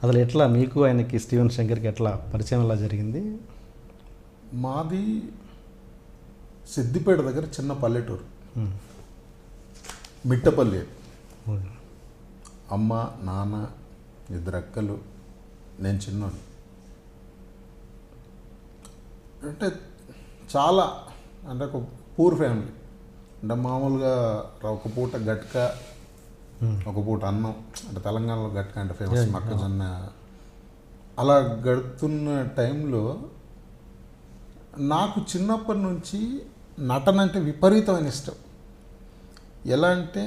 అసలు ఎట్లా మీకు ఆయనకి స్టీవెన్ శంకర్కి ఎట్లా పరిచయం ఎలా జరిగింది? మాది సిద్దిపేట దగ్గర చిన్న పల్లెటూరు, మిట్టపల్లి. అమ్మ, నాన్న, 2 అక్కలు, నేను చిన్నోడు. అంటే చాలా అంటే ఒక పూర్ ఫ్యామిలీ. అంటే మామూలుగా ఒక పూట గట్క, ఒక పూట అన్నం. అంటే తెలంగాణలో గట్క అంటే ఫేమస్, మొక్కజొన్న. అలా గడుపుతున్న టైంలో నాకు చిన్నప్పటి నుంచి నటన అంటే విపరీతమైన ఇష్టం. ఎలా అంటే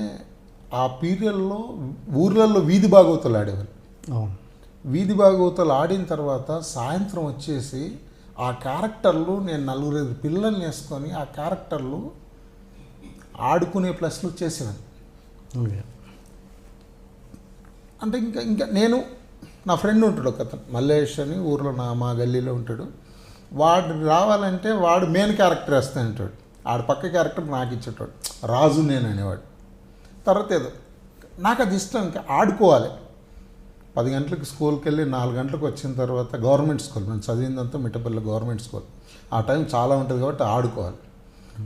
ఆ పీరియడ్లో ఊర్లలో వీధి భాగవతాలు ఆడేవాళ్ళు. వీధి భాగవతాలు ఆడిన తర్వాత సాయంత్రం వచ్చేసి ఆ క్యారెక్టర్లు, నేను 4-5 పిల్లల్ని వేసుకొని ఆ క్యారెక్టర్లు ఆడుకునే ప్లస్లు చేసేవాడిని. అంటే ఇంకా ఇంకా నేను, నా ఫ్రెండ్ ఉంటాడు ఒక అతను, మల్లేష్ అని, ఊర్లో మా గల్లీలో ఉంటాడు. వాడు రావాలంటే వాడు మెయిన్ క్యారెక్టర్ వేస్తానంటాడు, ఆడ పక్క క్యారెక్టర్ నాకు ఇచ్చేటాడు, రాజు నేను అనేవాడు. తర్వాత ఏదో నాకు అది ఇష్టం, ఇంకా ఆడుకోవాలి. 10 గంటలకు స్కూల్కి వెళ్ళి 4 గంటలకు వచ్చిన తర్వాత గవర్నమెంట్ స్కూల్, మేము చదివిందంతా మిట్టపల్లి గవర్నమెంట్ స్కూల్. ఆ టైం చాలా ఉంటుంది కాబట్టి ఆడుకోవాలి.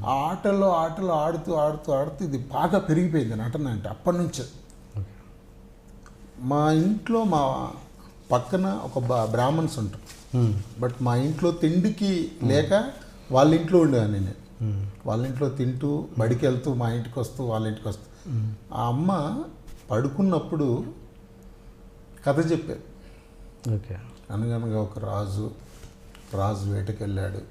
ఆ ఆటలు ఆడుతూ ఆడుతూ ఆడుతూ ఇది బాగా పెరిగిపోయింది నటన అంటే అప్పటి నుంచే. మా ఇంట్లో మా పక్కన ఒక బ్రాహ్మణ్స్ ఉంటారు, బట్ మా ఇంట్లో తిండికి లేక వాళ్ళ ఇంట్లో ఉండేవాడిని నేను. వాళ్ళ ఇంట్లో తింటూ బడికి వెళ్తూ మా ఇంటికి వస్తూ వాళ్ళ ఇంటికి వస్తూ. ఆ అమ్మ పడుకున్నప్పుడు కథ చెప్పారు. ఓకే. అనగనగా ఒక రాజు వేటకెళ్ళాడు.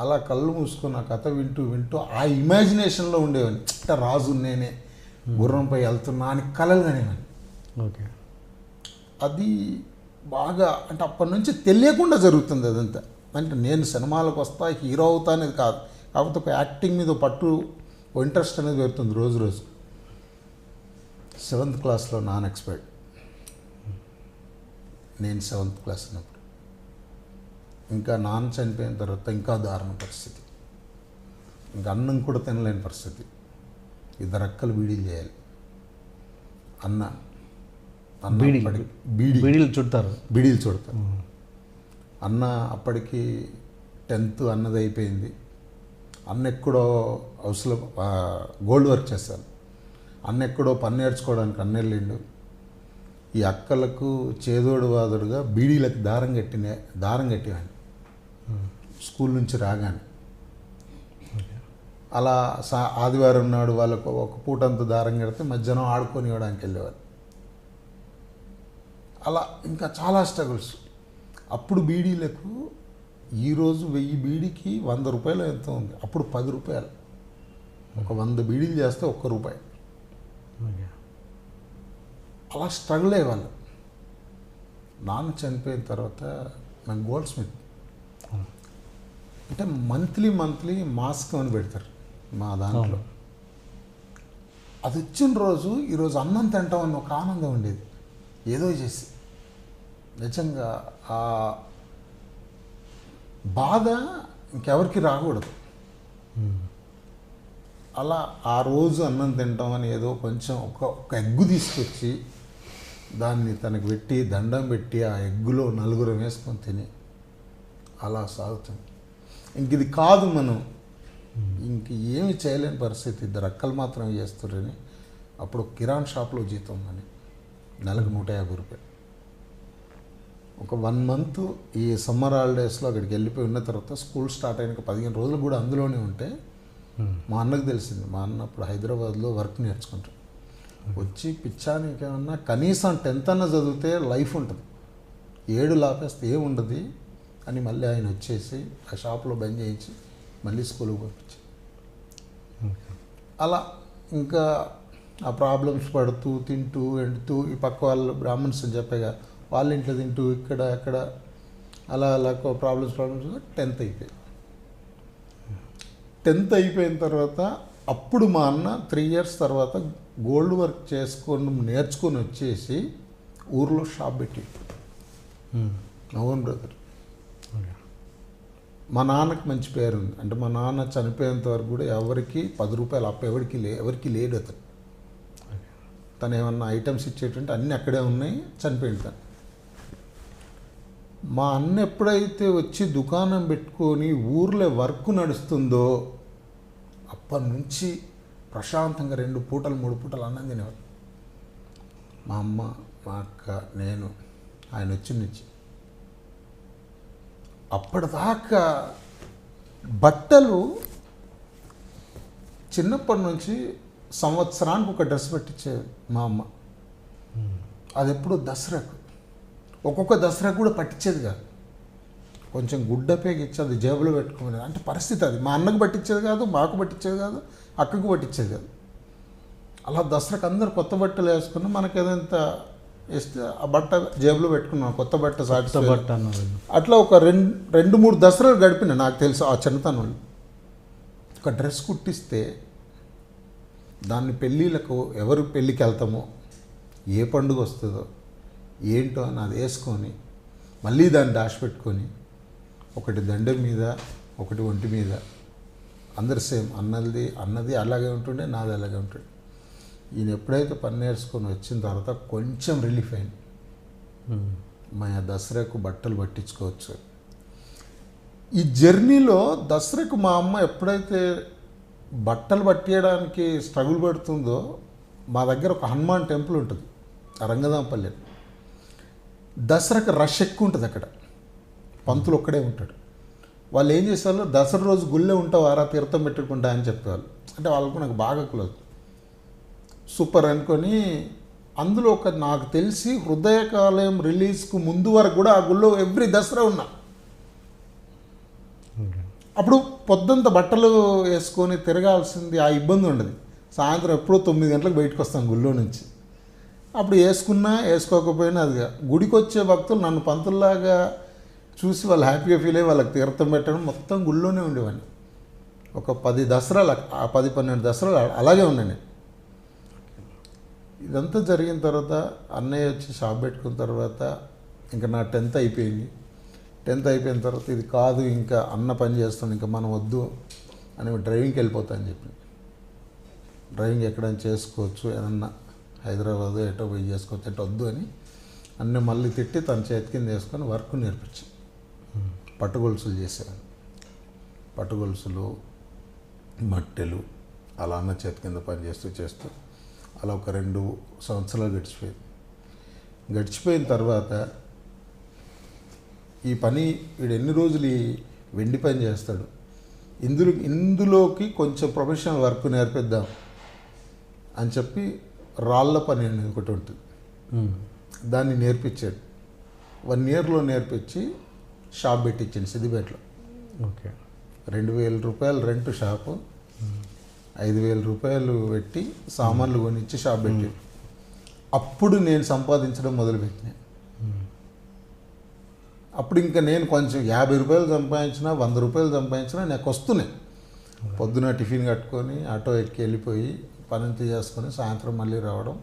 అలా కళ్ళు మూసుకొని ఆ కథ వింటూ వింటూ ఆ ఇమాజినేషన్లో ఉండేవాడిని. అంటే రాజు నేనే గుర్రంపై వెళ్తున్నా అని కలలు కనేవాడిని. ఓకే. అది బాగా అంటే అప్పటి నుంచి తెలియకుండా జరుగుతుంది అదంతా. అంటే నేను సినిమాలకు వస్తా, హీరో అవుతా అనేది కాదు, కాకపోతే ఒక యాక్టింగ్ మీద పట్టు, ఇంట్రెస్ట్ అనేది పెడుతుంది రోజు రోజు. 7th క్లాస్లో నాన్ ఎక్స్పైర్డ్. నేను 7th క్లాస్ ఉన్నప్పుడు. ఇంకా నాన్న చనిపోయిన తర్వాత ఇంకా దారుణ పరిస్థితి. ఇంకా అన్నం కూడా తినలేని పరిస్థితి. 2 అక్కలు బీడీలు చేయాలి. అన్న బీడీలు చుడతారు. అన్న అప్పటికి 10th అన్నది అయిపోయింది. అన్న ఎక్కడో హౌస్లో గోల్డ్ వర్క్ చేశాను. అన్న ఎక్కడో పని నేర్చుకోవడానికి అన్నెళ్ళిండు. ఈ అక్కలకు చేదోడు వాదుడుగా బీడీలకు దారం కట్టేవాడిని స్కూల్ నుంచి రాగానే. అలా ఆదివారం నాడు వాళ్ళకు ఒక పూట అంత దారం కడితే మధ్యాహ్నం ఆడుకొని ఇవ్వడానికి వెళ్ళేవాళ్ళు. అలా ఇంకా చాలా స్ట్రగుల్స్. అప్పుడు బీడీలకు ఈరోజు 1000 బీడీకి 100 రూపాయలు ఎంత ఉంది, అప్పుడు 10 రూపాయలు. ఒక 100 బీడీలు చేస్తే 1 రూపాయి. అలా స్ట్రగుల్ అయ్యేవాళ్ళు. నాన్న చనిపోయిన తర్వాత నాకు గోల్డ్ స్మిత్ అంటే మంత్లీ మాస్క్ అని పెడతారు మా దాంట్లో. అది వచ్చిన రోజు ఈరోజు అన్నం తింటామని ఒక ఆనందం ఉండేది. ఏదో చేసి నిజంగా ఆ బాధ ఇంకెవరికి రాకూడదు. అలా ఆ రోజు అన్నం తింటామని ఏదో కొంచెం ఒక ఎగ్గు తీసుకొచ్చి దాన్ని తనకు పెట్టి దండం పెట్టి ఆ ఎగ్గులో 4 వేసుకొని తిని అలా సాగుతుంది. ఇంక ఇది కాదు, మనం ఇంక ఏమి చేయలేని పరిస్థితి. 2 అక్కలు మాత్రమే చేస్తున్నారని అప్పుడు కిరాణ్ షాప్లో జీతం అని నెలకు 150 రూపాయలు. ఒక 1 మంత్ ఈ సమ్మర్ హాలిడేస్లో అక్కడికి వెళ్ళిపోయి ఉన్న తర్వాత స్కూల్ స్టార్ట్ అయినాక 15 రోజులు కూడా అందులోనే ఉంటే మా అన్నకు తెలిసింది. మా అన్న అప్పుడు హైదరాబాద్లో వర్క్ నేర్చుకుంటాడు. వచ్చి పిచ్చానికి ఏమన్నా కనీసం 10th అన్న చదివితే లైఫ్ ఉంటుంది, 7 లాపేస్తే ఏముండదు అని మళ్ళీ ఆయన వచ్చేసి ఆ షాప్లో బంద్ చేయించి మళ్ళీ స్కూల్కి పంపించి అలా ఇంకా ఆ ప్రాబ్లమ్స్ పడుతూ తింటూ ఎండుతూ ఈ పక్క వాళ్ళు బ్రాహ్మణ్స్ అని చెప్పగా వాళ్ళ ఇంట్లో తింటూ ఇక్కడ అక్కడ అలా ప్రాబ్లమ్స్ 10th అయిపోయింది. 10th అయిపోయిన తర్వాత అప్పుడు మా అన్న 3 years తర్వాత గోల్డ్ వర్క్ నేర్చుకొని వచ్చేసి ఊర్లో షాప్ పెట్టి అవును బ్రదర్. మా నాన్నకి మంచి పేరు ఉంది. అంటే మా నాన్న చనిపోయేంత వరకు కూడా ఎవరికి 10 రూపాయలు అప్ప ఎవరికి లేడు తను ఏమన్నా ఐటమ్స్ ఇచ్చేటంటే అన్నీ అక్కడే ఉన్నాయి. చనిపోయింది తను. మా అన్న ఎప్పుడైతే వచ్చి దుకాణం పెట్టుకొని ఊర్లో వర్క్ నడుస్తుందో అప్పటి నుంచి ప్రశాంతంగా 2 పూటలు 3 పూటలు అన్నం తినేవాడు. మా అమ్మ, మా అక్క, నేను, ఆయన వచ్చి నుంచి. అప్పటిదాకా బట్టలు చిన్నప్పటి నుంచి సంవత్సరానికి ఒక డ్రెస్ పెట్టించేది మా అమ్మ. అది ఎప్పుడు దసరాకు, ఒక్కొక్క దసరాకు కూడా పట్టించేది కాదు. కొంచెం గుడ్డపేకి ఇచ్చి అది జేబులో పెట్టుకునేది. అంటే పరిస్థితి అది. మా అన్నకు పట్టించేది కాదు, మాకు పట్టించేది కాదు, అక్కకు పట్టించేది కాదు. అలా దసరాకు అందరు కొత్త బట్టలు వేసుకుని మనకి ఏదంత వేస్తే ఆ బట్ట జేబులో పెట్టుకున్నాం, కొత్త బట్ట సాటిస్ఫై బట్ట అన్నారు. అట్లా ఒక 2-3 దసరాలు గడిపిన నాకు తెలుసు ఆ చిన్నతనంలో. ఒక డ్రెస్ కుట్టిస్తే దాన్ని పెళ్ళిళ్ళకు ఎవరు పెళ్ళికి వెళ్తామో, ఏ పండుగ వస్తుందో ఏంటో అని అది వేసుకొని మళ్ళీ దాన్ని దాచిపెట్టుకొని, ఒకటి దండం మీద, ఒకటి ఒంటి మీద, అందరు సేమ్. అన్నది అలాగే ఉంటుండే, నాది అలాగే ఉంటుండే. ఈయన ఎప్పుడైతే పని నేర్చుకొని వచ్చిన తర్వాత కొంచెం రిలీఫ్ అయింది. మా దసరాకు బట్టలు పట్టించుకోవచ్చు. ఈ జర్నీలో దసరాకు మా అమ్మ ఎప్పుడైతే బట్టలు పట్టేయడానికి స్ట్రగుల్ పడుతుందో, మా దగ్గర ఒక హనుమాన్ టెంపుల్ ఉంటుంది రంగదాంపల్లి. దసరాకు రష్ ఎక్కువ ఉంటుంది అక్కడ. పంతులు ఒక్కడే ఉంటాడు. వాళ్ళు ఏం చేసేవాళ్ళు, దసరా రోజు గుళ్ళే ఉంటావారా, తీర్థం పెట్టుకుంటా అని చెప్పేవాళ్ళు. అంటే వాళ్ళకు నాకు బాగా క్లోజ్. సూపర్ అనుకొని అందులో ఒక నాకు తెలిసి హృదయకాలయం రిలీజ్కు ముందు వరకు కూడా ఆ గుళ్ళో ఎవ్రీ దసరా ఉన్నా. అప్పుడు పొద్దుంత బట్టలు వేసుకొని తిరగాల్సింది ఆ ఇబ్బంది ఉండదు. సాయంత్రం ఎప్పుడో 9 గంటలకు బయటకు వస్తాం గుళ్ళో నుంచి. అప్పుడు వేసుకున్నా వేసుకోకపోయినా అది గుడికి వచ్చే భక్తులు నన్ను పంతుల్లాగా చూసి వాళ్ళు హ్యాపీగా ఫీల్ అయ్యి వాళ్ళకి తీర్థం పెట్టడం మొత్తం గుళ్ళోనే ఉండేవాడిని. ఒక 10 దసరాలు, ఆ 10-12 దసరాలు అలాగే ఉన్నాను నేను. ఇదంతా జరిగిన తర్వాత అన్నయ్య వచ్చి షాప్ పెట్టుకున్న తర్వాత ఇంకా నా 10th అయిపోయింది. 10th అయిపోయిన తర్వాత ఇది కాదు, ఇంకా అన్న పని చేస్తాను, ఇంకా మనం వద్దు అని డ్రైవింగ్కి వెళ్ళిపోతా అని చెప్పి. డ్రైవింగ్ ఎక్కడైనా చేసుకోవచ్చు, ఏదన్నా హైదరాబాద్ ఎటో పోయి చేసుకోవచ్చు, ఎటో వద్దు అని అన్నీ మళ్ళీ తిట్టి తన చేతి కింద వేసుకొని వర్క్ నేర్పించి పట్టుగొలుసులు చేసేవాడిని. పట్టుగొలుసులు, మట్టెలు అలా అన్న చేతి కింద పని చేస్తూ అలా ఒక 2 సంవత్సరాలు గడిచిపోయిన తర్వాత ఈ పని వీడు ఎన్ని రోజులు ఈ వెండి పని చేస్తాడు, ఇందులోకి కొంచెం ప్రొఫెషనల్ వర్క్ నేర్పిద్దాం అని చెప్పి రాళ్ళ పని అనేది ఒకటి ఉంటుంది, దాన్ని నేర్పించాడు. 1 ఇయర్లో నేర్పించి షాప్ పెట్టించాను సిద్దిపేటలో. ఓకే. 2,000 రూపాయలు రెంట్ షాపు, 5,000 రూపాయలు పెట్టి సామాన్లు కొనిచ్చి షాప్ పెట్టి అప్పుడు నేను సంపాదించడం మొదలుపెట్టినా. అప్పుడు ఇంకా నేను కొంచెం 50 రూపాయలు సంపాదించినా 100 రూపాయలు సంపాదించినా నాకు వస్తున్నాయి. పొద్దున టిఫిన్ కట్టుకొని ఆటో ఎక్కి వెళ్ళిపోయి పనంతా చేసుకొని సాయంత్రం మళ్ళీ రావడం.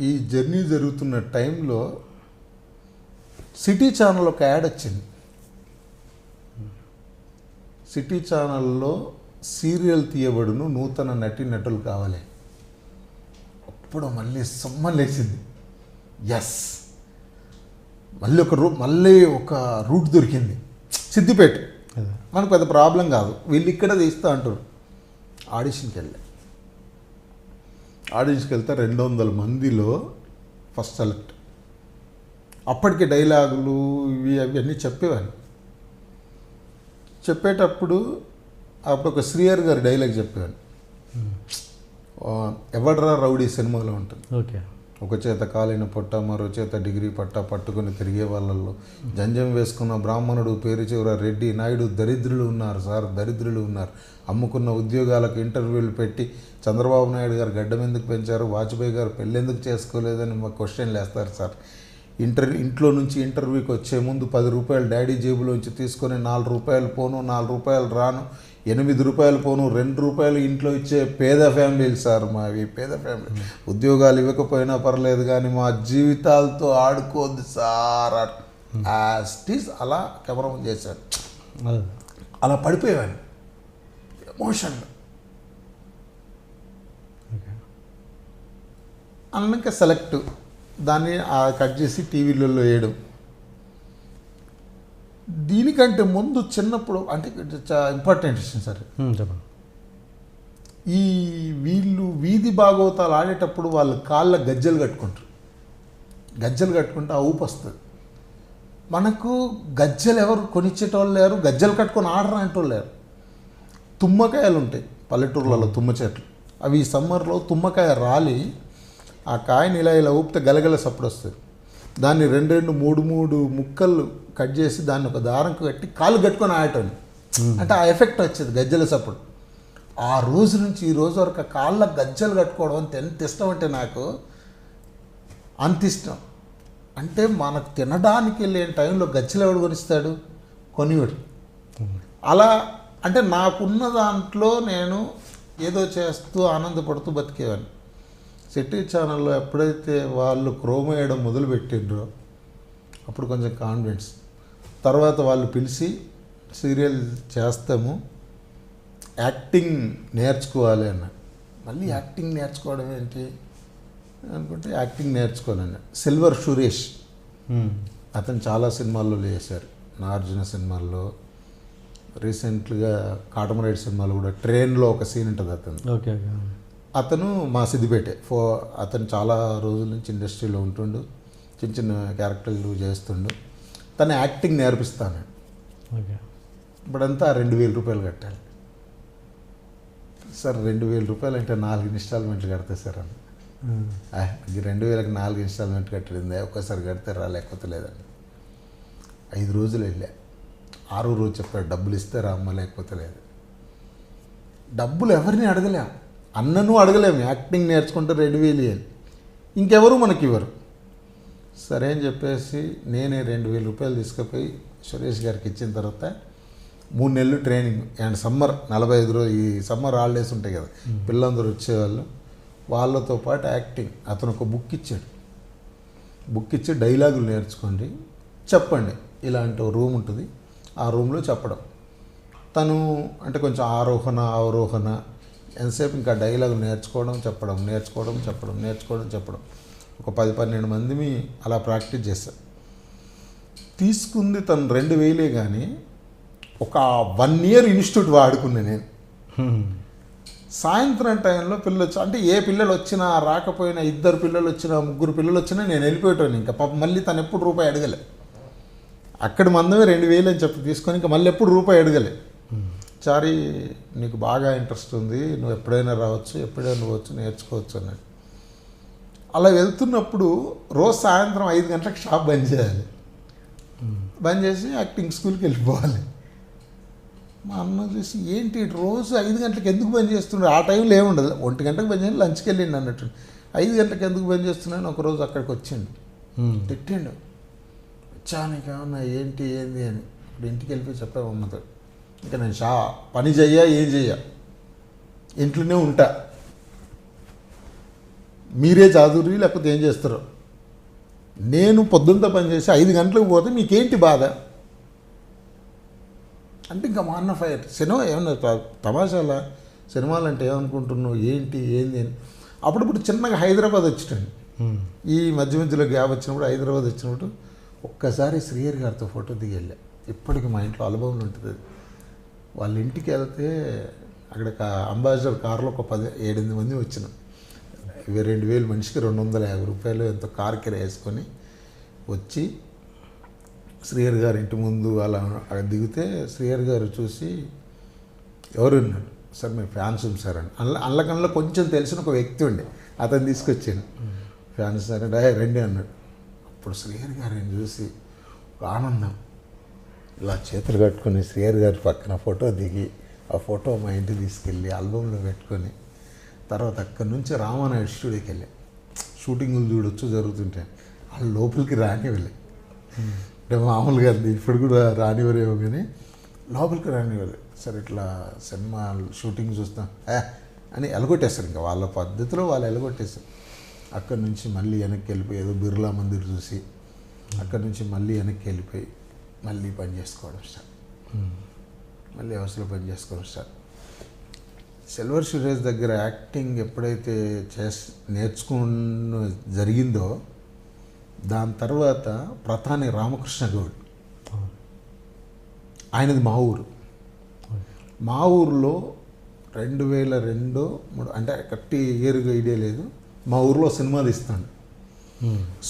ఈ జర్నీ జరుగుతున్న టైంలో సిటీ ఛానల్ ఒక యాడ్ వచ్చింది. సిటీ ఛానల్లో సీరియల్ తీయబడును, నూతన నటులు కావాలి. అప్పుడు మళ్ళీ సమ్మలేసింది. ఎస్, మళ్ళీ ఒక రూట్ దొరికింది. సిద్దిపేట మనకు పెద్ద ప్రాబ్లం కాదు, వీళ్ళు ఇక్కడ తీస్తా అంటారు. ఆడిషన్కి వెళ్తే 200 మందిలో ఫస్ట్ సెలెక్ట్. అప్పటికి డైలాగులు ఇవి అవన్నీ చెప్పేవాడిని. చెప్పేటప్పుడు ఒక శ్రీహరి గారి డైలాగ్ చెప్పేవాడిని. ఎవడ్రా రౌడీ సినిమాలో ఉంటుంది. ఓకే. ఒక చేత కాలిన పొట్ట, మరో చేత డిగ్రీ పట్ట పట్టుకుని తిరిగే వాళ్ళల్లో జంజం వేసుకున్న బ్రాహ్మణుడు, పేరు చివర రెడ్డి, నాయుడు దరిద్రులు ఉన్నారు సార్, దరిద్రులు ఉన్నారు. అమ్ముకున్న ఉద్యోగాలకు ఇంటర్వ్యూలు పెట్టి చంద్రబాబు నాయుడు గారు గడ్డం ఎందుకు పెంచారు, వాజ్పేయి గారు పెళ్ళెందుకు చేసుకోలేదని మాకు క్వశ్చన్లు వేస్తారు సార్. ఇంట్లో నుంచి ఇంటర్వ్యూకి వచ్చే ముందు 10 రూపాయలు డాడీ జేబులోంచి తీసుకొని 4 రూపాయలు పోను, 4 రూపాయలు రాను, 8 రూపాయలు పోను, 2 రూపాయలు ఇంట్లో ఇచ్చే పేద ఫ్యామిలీలు సార్ మావి, పేద ఫ్యామిలీ. ఉద్యోగాలు ఇవ్వకపోయినా పర్లేదు కానీ మా జీవితాలతో ఆడుకోద్దు సార్. యాస్టీస్ అలా కెమెరా చేశాను. అలా పడిపోయాను ఎమోషన్గా. అన్నాక సెలెక్ట్ దాన్ని కట్ చేసి టీవీలలో వేయడం. దీనికంటే ముందు చిన్నప్పుడు అంటే ఇంపార్టెంట్ విషయం సార్, చెప్పండి. ఈ వీళ్ళు వీధి భాగవతాలు ఆడేటప్పుడు వాళ్ళు కాళ్ళ గజ్జలు కట్టుకుంటారు. గజ్జలు కట్టుకుంటే ఆ ఊపు వస్తుంది. మనకు గజ్జలు ఎవరు కొనిచ్చేటోళ్ళు లేరు, గజ్జలు కట్టుకొని ఆడరా అంటోళ్ళు లేరు. తుమ్మకాయలు ఉంటాయి పల్లెటూర్లలో, తుమ్మ చెట్లు. అవి ఈ సమ్మర్లో తుమ్మకాయ రాలి ఆ కాయని ఇలా ఇలా ఊపితే గలగల సప్పుడు వస్తుంది. దాన్ని 2 3 ముక్కలు కట్ చేసి దాన్ని ఒక దారంకు కట్టి కాళ్ళు కట్టుకొని ఆడటండి. అంటే ఆ ఎఫెక్ట్ వచ్చేది గజ్జల సప్పుడు. ఆ రోజు నుంచి ఈ రోజు వరకు ఆ కాళ్ళ గజ్జలు కట్టుకోవడం అంటే ఎంత ఇష్టం అంటే నాకు అంత ఇష్టం. అంటే మనకు తినడానికి లేని టైంలో గజ్జలు ఎవడు కొనిస్తాడు? కొనివాడు. అలా అంటే నాకున్న దాంట్లో నేను ఏదో చేస్తూ ఆనందపడుతూ బతికేవాడిని. సిటీ ఛానల్లో ఎప్పుడైతే వాళ్ళు క్రోమ్ వేయడం మొదలుపెట్టిండ్రో అప్పుడు కొంచెం కాన్ఫిడెన్స్. తర్వాత వాళ్ళు పిలిచి సీరియల్ చేస్తాము, యాక్టింగ్ నేర్చుకోవాలి అన్నాడు. మళ్ళీ యాక్టింగ్ నేర్చుకోవడం ఏంటి అనుకుంటే యాక్టింగ్ నేర్చుకోవాలన్న సిల్వర్ సురేష్ అతను చాలా సినిమాల్లో చేశారు. నాగార్జున సినిమాల్లో, రీసెంట్గా కాటమరైడ్ సినిమాలో కూడా ట్రైన్లో ఒక సీన్ ఉంటుంది అతను. ఓకే. అతను మా సిద్దిపేటే. అతను చాలా రోజుల నుంచి ఇండస్ట్రీలో ఉంటుండు, చిన్న చిన్న క్యారెక్టర్లు చేస్తుండు. తను యాక్టింగ్ నేర్పిస్తాను. ఓకే. ఇప్పుడంతా 2,000 రూపాయలు కట్టాలి సార్. 2,000 రూపాయలు అంటే 4 ఇన్స్టాల్మెంట్లు కడతాయి సార్ అన్న. 2,000కి 4 ఇన్స్టాల్మెంట్ కట్టడిందే, ఒక్కసారి కడితే రా, లేకపోతే లేదండి. 5 రోజులు వెళ్ళా. 6వ రోజు చెప్పాడు డబ్బులు ఇస్తే రా అమ్మ, లేకపోతే లేదు. డబ్బులు ఎవరిని అడగలేము, అన్నను అడగలేము. యాక్టింగ్ నేర్చుకుంటే 2,000 అని ఇంకెవరు మనకి ఇవ్వరు. సరే అని చెప్పేసి నేనే 2,000 రూపాయలు తీసుకుపోయి సురేష్ గారికి ఇచ్చిన తర్వాత 3 నెలలు ట్రైనింగ్. అండ్ సమ్మర్ 45 రోజులు, ఈ సమ్మర్ హాలిడేస్ ఉంటాయి కదా, పిల్లలందరూ వచ్చేవాళ్ళు. వాళ్ళతో పాటు యాక్టింగ్. అతను ఒక బుక్ ఇచ్చాడు. బుక్ ఇచ్చి డైలాగులు నేర్చుకోండి, చెప్పండి. ఇలాంటి రూమ్ ఉంటుంది, ఆ రూమ్లో చెప్పడం. తను అంటే కొంచెం ఆరోహణ అవరోహణ ఎంతసేపు ఇంకా డైలాగులు నేర్చుకోవడం చెప్పడం, నేర్చుకోవడం చెప్పడం, నేర్చుకోవడం చెప్పడం. ఒక 10-12 మందిని అలా ప్రాక్టీస్ చేశాను. తీసుకుంది తను 2,000 కానీ ఒక 1 ఇయర్ ఇన్స్టిట్యూట్ వాడుకున్నా నేను. సాయంత్రం టైంలో పిల్లలు అంటే ఏ పిల్లలు వచ్చినా రాకపోయినా, 2 పిల్లలు వచ్చినా 3 పిల్లలు వచ్చినా నేను వెళ్ళిపోయేటాను. ఇంకా పాప మళ్ళీ తను ఎప్పుడు రూపాయి అడగలే. అక్కడ మందమే 2,000 అని చెప్పి తీసుకొని ఇంకా మళ్ళీ ఎప్పుడు రూపాయి అడగలే. చారి నీకు బాగా ఇంట్రెస్ట్ ఉంది, నువ్వు ఎప్పుడైనా రావచ్చు, ఎప్పుడైనా నువ్వు వచ్చి నేర్చుకోవచ్చు అన్నాడు. అలా వెళ్తున్నప్పుడు రోజు సాయంత్రం 5 గంటలకు షాప్ బంద్ చేయాలి. బంద్ చేసి యాక్టింగ్ స్కూల్కి వెళ్ళిపోవాలి. మా అన్న చూసి ఏంటి రోజు 5 గంటలకు ఎందుకు బంద్ చేస్తున్నాడు? ఆ టైంలో ఏముండదు, 1 గంటకు బంద్ చేయండి, లంచ్కి వెళ్ళిండి అన్నట్టు. 5 గంటలకు ఎందుకు బంద్ చేస్తున్నాను? ఒకరోజు అక్కడికి వచ్చిండు, తిట్టిండు. వచ్చానికి ఏమన్నా ఏంటి ఏంది అని. ఇప్పుడు ఇంటికి వెళ్ళిపోయి చెప్పాము అమ్మతో, ఇంకా నేను పని చెయ్యా, ఏం చెయ్యా, ఇంట్లోనే ఉంటా, మీరే చాదురి లేకపోతే ఏం చేస్తారో. నేను పొద్దుంతా పని చేసి 5 గంటలకు పోతే మీకేంటి బాధ అంటే ఇంకా మా అన్న ఫైర్. సినిమా ఏమన్నా తమాషాలా, సినిమాలు అంటే ఏమనుకుంటున్నావు, ఏంటి ఏంది అని. అప్పుడప్పుడు చిన్నగా హైదరాబాద్ వచ్చిండు. ఈ మధ్యలో గ్యాప్ వచ్చినప్పుడు హైదరాబాద్ వచ్చినప్పుడు ఒక్కసారి శ్రీహరి గారితో ఫోటో దిగి వెళ్ళా. ఇప్పటికి మా ఇంట్లో అనుభవం ఉంటుంది. వాళ్ళ ఇంటికి వెళ్తే అక్కడ అంబాసిడర్ కారులో ఒక 7-8 మంది వచ్చినాం. 2,000 మనిషికి 250 రూపాయలు ఎంతో కార్ కిరాయి వేసుకొని వచ్చి శ్రీహరి గారి ఇంటి ముందు అలా అక్కడ దిగితే శ్రీహరి గారు చూసి ఎవరు ఉన్నాడు సార్, మేము ఫ్యాన్స్ సార్ అని. అల్లకల్లో కొంచెం తెలిసిన ఒక వ్యక్తి ఉండే, అతను తీసుకొచ్చాను. ఫ్యాన్స్ సార్ అంటే రండి అన్నాడు. అప్పుడు శ్రీహరి గారిని చూసి ఒక ఆనందం, ఇలా చేతులు కట్టుకొని శ్రీహరి గారి పక్కన ఫోటో దిగి ఆ ఫోటో మా ఇంటికి తీసుకెళ్ళి ఆల్బంలో పెట్టుకొని తర్వాత అక్కడి నుంచి రామానాయుడు స్టూడియోకి వెళ్ళి షూటింగులు చూడొచ్చు జరుగుతుంటాయి. వాళ్ళు లోపలికి రానివ్వలే. అంటే మామూలుగా ఇప్పుడు కూడా రానివ్వరేమో కానీ లోపలికి రానివ్వలే. సరే ఇట్లా సినిమా షూటింగ్ చూస్తాం అని ఎలగొట్టేస్తారు. ఇంకా వాళ్ళ పద్ధతిలో వాళ్ళు ఎలగొట్టేస్తారు. అక్కడి నుంచి మళ్ళీ వెనక్కి వెళ్ళిపోయి ఏదో బిర్లా మందిర్ చూసి అక్కడి నుంచి మళ్ళీ వెనక్కి వెళ్ళిపోయి మళ్ళీ పని చేసుకోవడం స్టార్ట్, మళ్ళీ అవసరం పని చేసుకోవడం స్టార్ట్. సిల్వర్ సురేష్ దగ్గర యాక్టింగ్ ఎప్పుడైతే నేర్చుకున్న జరిగిందో దాని తర్వాత ప్రధాని రామకృష్ణ గౌడ్ ఆయనది మా ఊరు. మా ఊరిలో 2002, 3 అంటే కరెక్ట్ ఇయర్గా ఐడియా లేదు. మా ఊరిలో సినిమా తీస్తాడు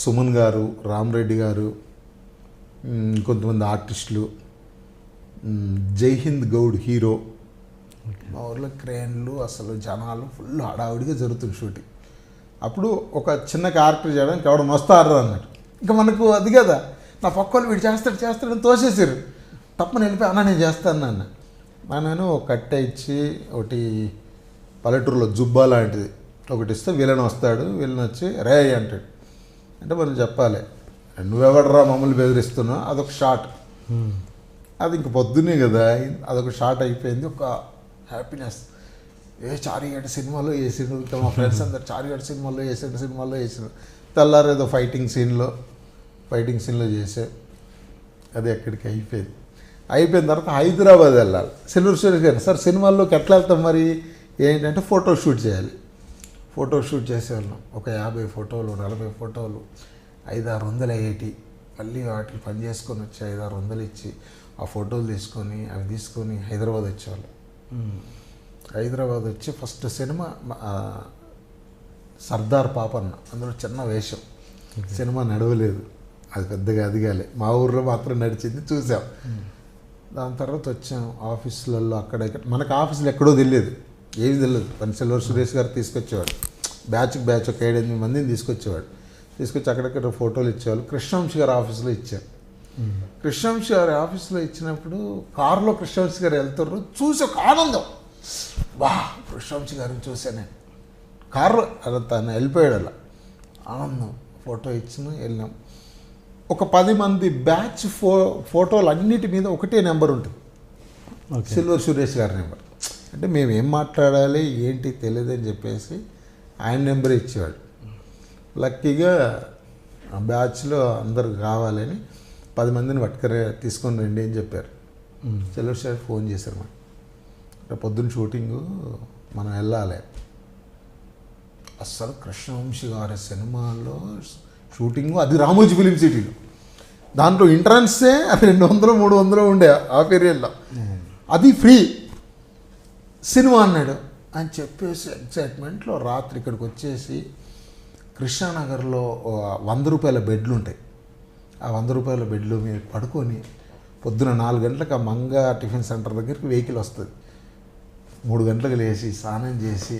సుమన్ గారు, రామరెడ్డి గారు, కొంతమంది ఆర్టిస్టులు, జై హింద్ గౌడ్ హీరో. మా ఊర్లో క్రేన్లు, అసలు జనాలు ఫుల్ హడావుడిగా జరుగుతుంది షూటింగ్. అప్పుడు ఒక చిన్న క్యారెక్టర్ చేయడానికి ఎవడ వస్తారు అన్నట్టు. ఇంకా మనకు అది కదా, నా పక్కలు వీడు చేస్తాడని తోసేసారు. తప్పని వెళ్ళిపోయి అన్న నేను చేస్తాను అన్న. నేను ఒక కట్టె ఇచ్చి ఒకటి పల్లెటూరులో జుబ్బా లాంటిది ఒకటి ఇస్తే వీళ్ళని వస్తాడు. వీళ్ళని వచ్చి రే అంటాడు. అంటే మనం చెప్పాలి, నువ్వెవడరా మమ్మల్ని బెదిరిస్తున్నావు. అదొక షాట్. అది ఇంక పొద్దున్నే కదా, అదొక షాట్ అయిపోయింది. ఒక హ్యాపీనెస్. చారిగడ్డ సినిమాలో వేసిండు, ఇంకా మా ఫ్రెండ్స్ అందరు చారిగడ్డ సినిమాలో వేసిండు. తెల్లారు ఏదో ఫైటింగ్ సీన్లో చేసే. అది ఎక్కడికి అయిపోయిన తర్వాత హైదరాబాద్ వెళ్ళాలి. సిల్వర్ స్టోరీస్ గారు సార్ సినిమాల్లోకి ఎట్లా వెళ్తాం మరి ఏంటంటే ఫోటో షూట్ చేయాలి. ఫోటో షూట్ చేసేవాళ్ళం. ఒక 50 ఫోటోలు 40 ఫోటోలు 500-600 అయ్యేటి. మళ్ళీ వాటికి పని చేసుకొని వచ్చి 500-600 ఇచ్చి ఆ ఫోటోలు తీసుకొని హైదరాబాద్ వచ్చేవాళ్ళం. హైదరాబాద్ వచ్చి ఫస్ట్ సినిమా సర్దార్ పాపన్న, అందులో చిన్న వేషం. సినిమా నడవలేదు, అది పెద్దగా అదిగాలే. మా ఊర్లో మాత్రం నడిచింది, చూసాం. దాని తర్వాత వచ్చాం ఆఫీసులలో. అక్కడ మనకు ఆఫీసులు ఎక్కడో తెలియదు, ఏమి తెలియదు. సిల్వర్ సురేష్ గారు తీసుకొచ్చేవాడు. బ్యాచ్ ఒక 7-8 మందిని తీసుకొచ్చి అక్కడక్కడ ఫోటోలు ఇచ్చేవాళ్ళు. కృష్ణవంశీ గారి ఆఫీసులో ఇచ్చారు. కృష్ణవంశీ గారి ఆఫీసులో ఇచ్చినప్పుడు కారులో కృష్ణవంశీ గారు వెళ్తారు. చూసి ఒక ఆనందం, వా కృష్ణవంశీ గారిని చూసానే. కారులో తను వెళ్ళిపోయాడు. అలా ఆనందం. ఫోటో వెళ్ళాం. ఒక 10 మంది బ్యాచ్ ఫోటోలు అన్నిటి మీద ఒకటే నెంబర్ ఉంటుంది, సిల్వర్ సురేష్ గారి నెంబర్. అంటే మేము ఏం మాట్లాడాలి ఏంటి తెలియదని చెప్పేసి ఆయన నెంబర్ ఇచ్చేవాడు. లక్కీగా ఆ బ్యాచ్లో అందరు కావాలని 10 మందిని తీసుకొని రండి అని చెప్పారు. సిల్వర్ సార్ ఫోన్ చేశారు మనం, రేపు పొద్దున్న షూటింగు మనం వెళ్ళాలి. అస్సలు కృష్ణవంశీ గారి సినిమాలో షూటింగు, అది రామోజీ ఫిలిం సిటీలో. దాంట్లో ఎంట్రన్సే 200-300 ఉండే ఆ పీరియడ్లో. అది ఫ్రీ సినిమా అన్నాడు అని చెప్పేసి ఎక్సైట్మెంట్లో రాత్రి ఇక్కడికి వచ్చేసి కృష్ణానగర్లో 100 రూపాయల బెడ్లు ఉంటాయి. ఆ 100 రూపాయల బెడ్లు మీద పడుకొని పొద్దున 4 గంటలకు ఆ మంగ టిఫిన్ సెంటర్ దగ్గరికి వెహికల్ వస్తుంది. 3 గంటలకు లేచి స్నానం చేసి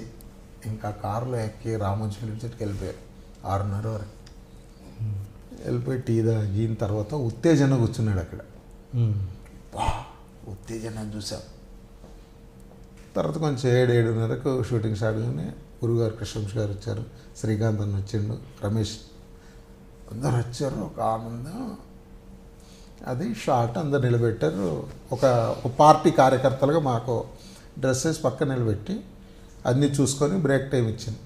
ఇంకా కారులో ఎక్కి రామోజీ ఫిలిం సిటీకి వెళ్ళిపోయారు. 6:30 వరకు వెళ్ళిపోయి టీ తాగిన తర్వాత ఉత్తేజన కూర్చున్నాడు అక్కడ. ఉత్తేజన చూసాం. తర్వాత కొంచెం 7-7:30కు షూటింగ్ స్టార్ట్ కానీ గురుగారు కృష్ణవంశీ గారు వచ్చారు, శ్రీకాంత్ అన్న వచ్చిండు, రమేష్ అందరు వచ్చారు. ఒక ఆనందం. అది షార్ట్ అందరు నిలబెట్టారు. ఒక పార్టీ కార్యకర్తలుగా మాకు డ్రెస్సెస్ పక్కన నిలబెట్టి అన్నీ చూసుకొని బ్రేక్ టైం ఇచ్చింది.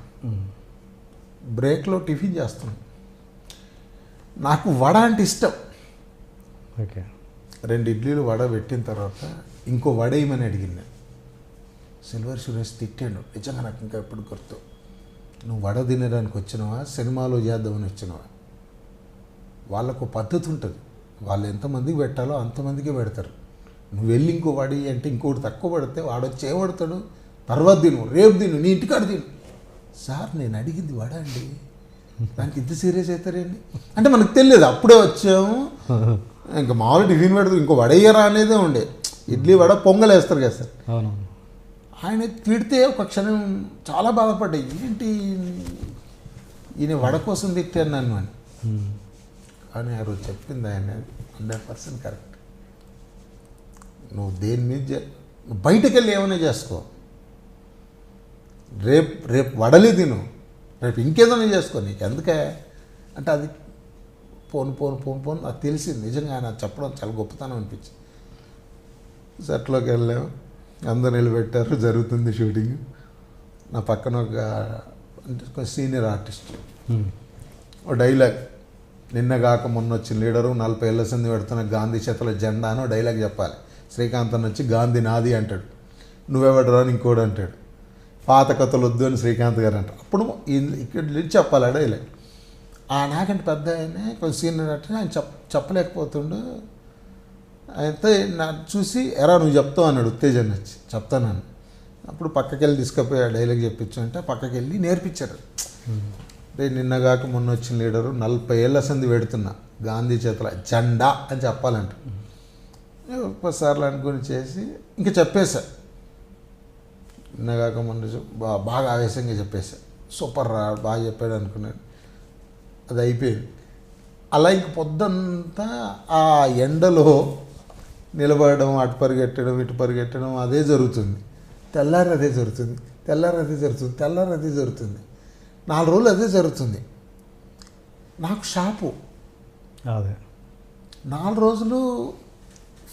బ్రేక్లో టిఫిన్ చేస్తున్నాం. నాకు వడ అంటే ఇష్టం. ఓకే, 2 ఇడ్లీలు వడ పెట్టిన తర్వాత ఇంకో వడ వేయమని అడిగింది. సిల్వర్ సురేష్ తిట్టాడు. నిజంగా నాకు ఇంకా ఎప్పుడు గుర్తు, నువ్వు వడ తినడానికి వచ్చినావా సినిమాలో చేద్దామని వచ్చినావా? వాళ్ళకు పద్ధతి ఉంటుంది, వాళ్ళు ఎంతమందికి పెట్టాలో అంతమందికే పెడతారు. నువ్వు వెళ్ళి ఇంకో వడి అంటే ఇంకోటి తక్కువ పడితే వాడొచ్చి ఏమడతాడు, తర్వాత తిను, రేపు తిను, నీ ఇంటికాడ తిను. సార్ నేను అడిగింది వడ అండి, దానికి ఇంత సీరియస్ అవుతారండి అంటే మనకు తెలియదు. అప్పుడే వచ్చాము, ఇంకా మామూలు టిఫిన్ పెడతారు, ఇంకో వడ వేయరా అనేదే ఉండే. ఇడ్లీ వడ పొంగల్ వేస్తారు కదా సార్. అవునవును. ఆయన తిడితే ఒక క్షణం చాలా బాధపడ్డాయి. ఏంటి ఈయన వడ కోసం తిట్టాను నన్ను అని. కానీ ఆ రోజు చెప్పింది ఆయన 100% కరెక్ట్. నువ్వు దేని మీద నువ్వు బయటకు వెళ్ళి ఏమైనా చేసుకో, రేపు వడలే తిను, రేపు ఇంకేదైనా చేసుకో, నీకు ఎందుకే అంటే అది పోను అది తెలిసింది. నిజంగా ఆయన చెప్పడం చాలా గొప్పతనం అనిపించింది. సెట్లోకి వెళ్ళాము, అందరు నిలబెట్టారు, జరుగుతుంది షూటింగ్. నా పక్కన ఒక సీనియర్ ఆర్టిస్ట్ ఓ డైలాగ్, నిన్నగాక మొన్న వచ్చిన లీడరు 40 ఏళ్ళ సంది పెడుతున్న గాంధీ చేతుల జెండా అని డైలాగ్ చెప్పాలి. శ్రీకాంత్ అని వచ్చి గాంధీ నాది అంటాడు, నువ్వెవడరా అని ఇంకోడు అంటాడు, పాత కథలు వద్దు అని శ్రీకాంత్ గారు అంటారు. అప్పుడు ఇక్కడ నుంచి చెప్పాలి ఆ డైలాగ్. నాకంటే పెద్ద ఆయనే కొంచెం సీనియర్ అంటే ఆయన చెప్పలేకపోతుండు. అయితే నా చూసి ఎరా నువ్వు చెప్తావు అన్నాడు ఉత్తేజన్ వచ్చి. చెప్తానని అప్పుడు పక్కకి వెళ్ళి తీసుకుపోయి ఆ డైలాగ్ చెప్పించు అంటే పక్కకి వెళ్ళి నేర్పించారు. రే నిన్నగాక మొన్న వచ్చిన లీడరు 40 ఏళ్ల సంది పెడుతున్నా గాంధీ చేతుల జెండా అని చెప్పాలంట. ఒక్కసార్లు అనుకుని చేసి ఇంకా చెప్పేశా. నిన్నగాక మొన్న బాగా ఆవేశంగా చెప్పేశా. సూపర్ రా బాగా చెప్పాడు అనుకున్నాను. అది అయిపోయింది. అలా ఇంక పొద్దంతా ఆ ఎండలో నిలబడడం, అటు పరిగెట్టడం ఇటు పరిగెట్టడం అదే జరుగుతుంది. తెల్లారి అదే జరుగుతుంది, తెల్లారి అదే జరుగుతుంది, తెల్లారి అదే జరుగుతుంది. 4 రోజులు అదే జరుగుతుంది. నాకు షాపు అదే 4 రోజులు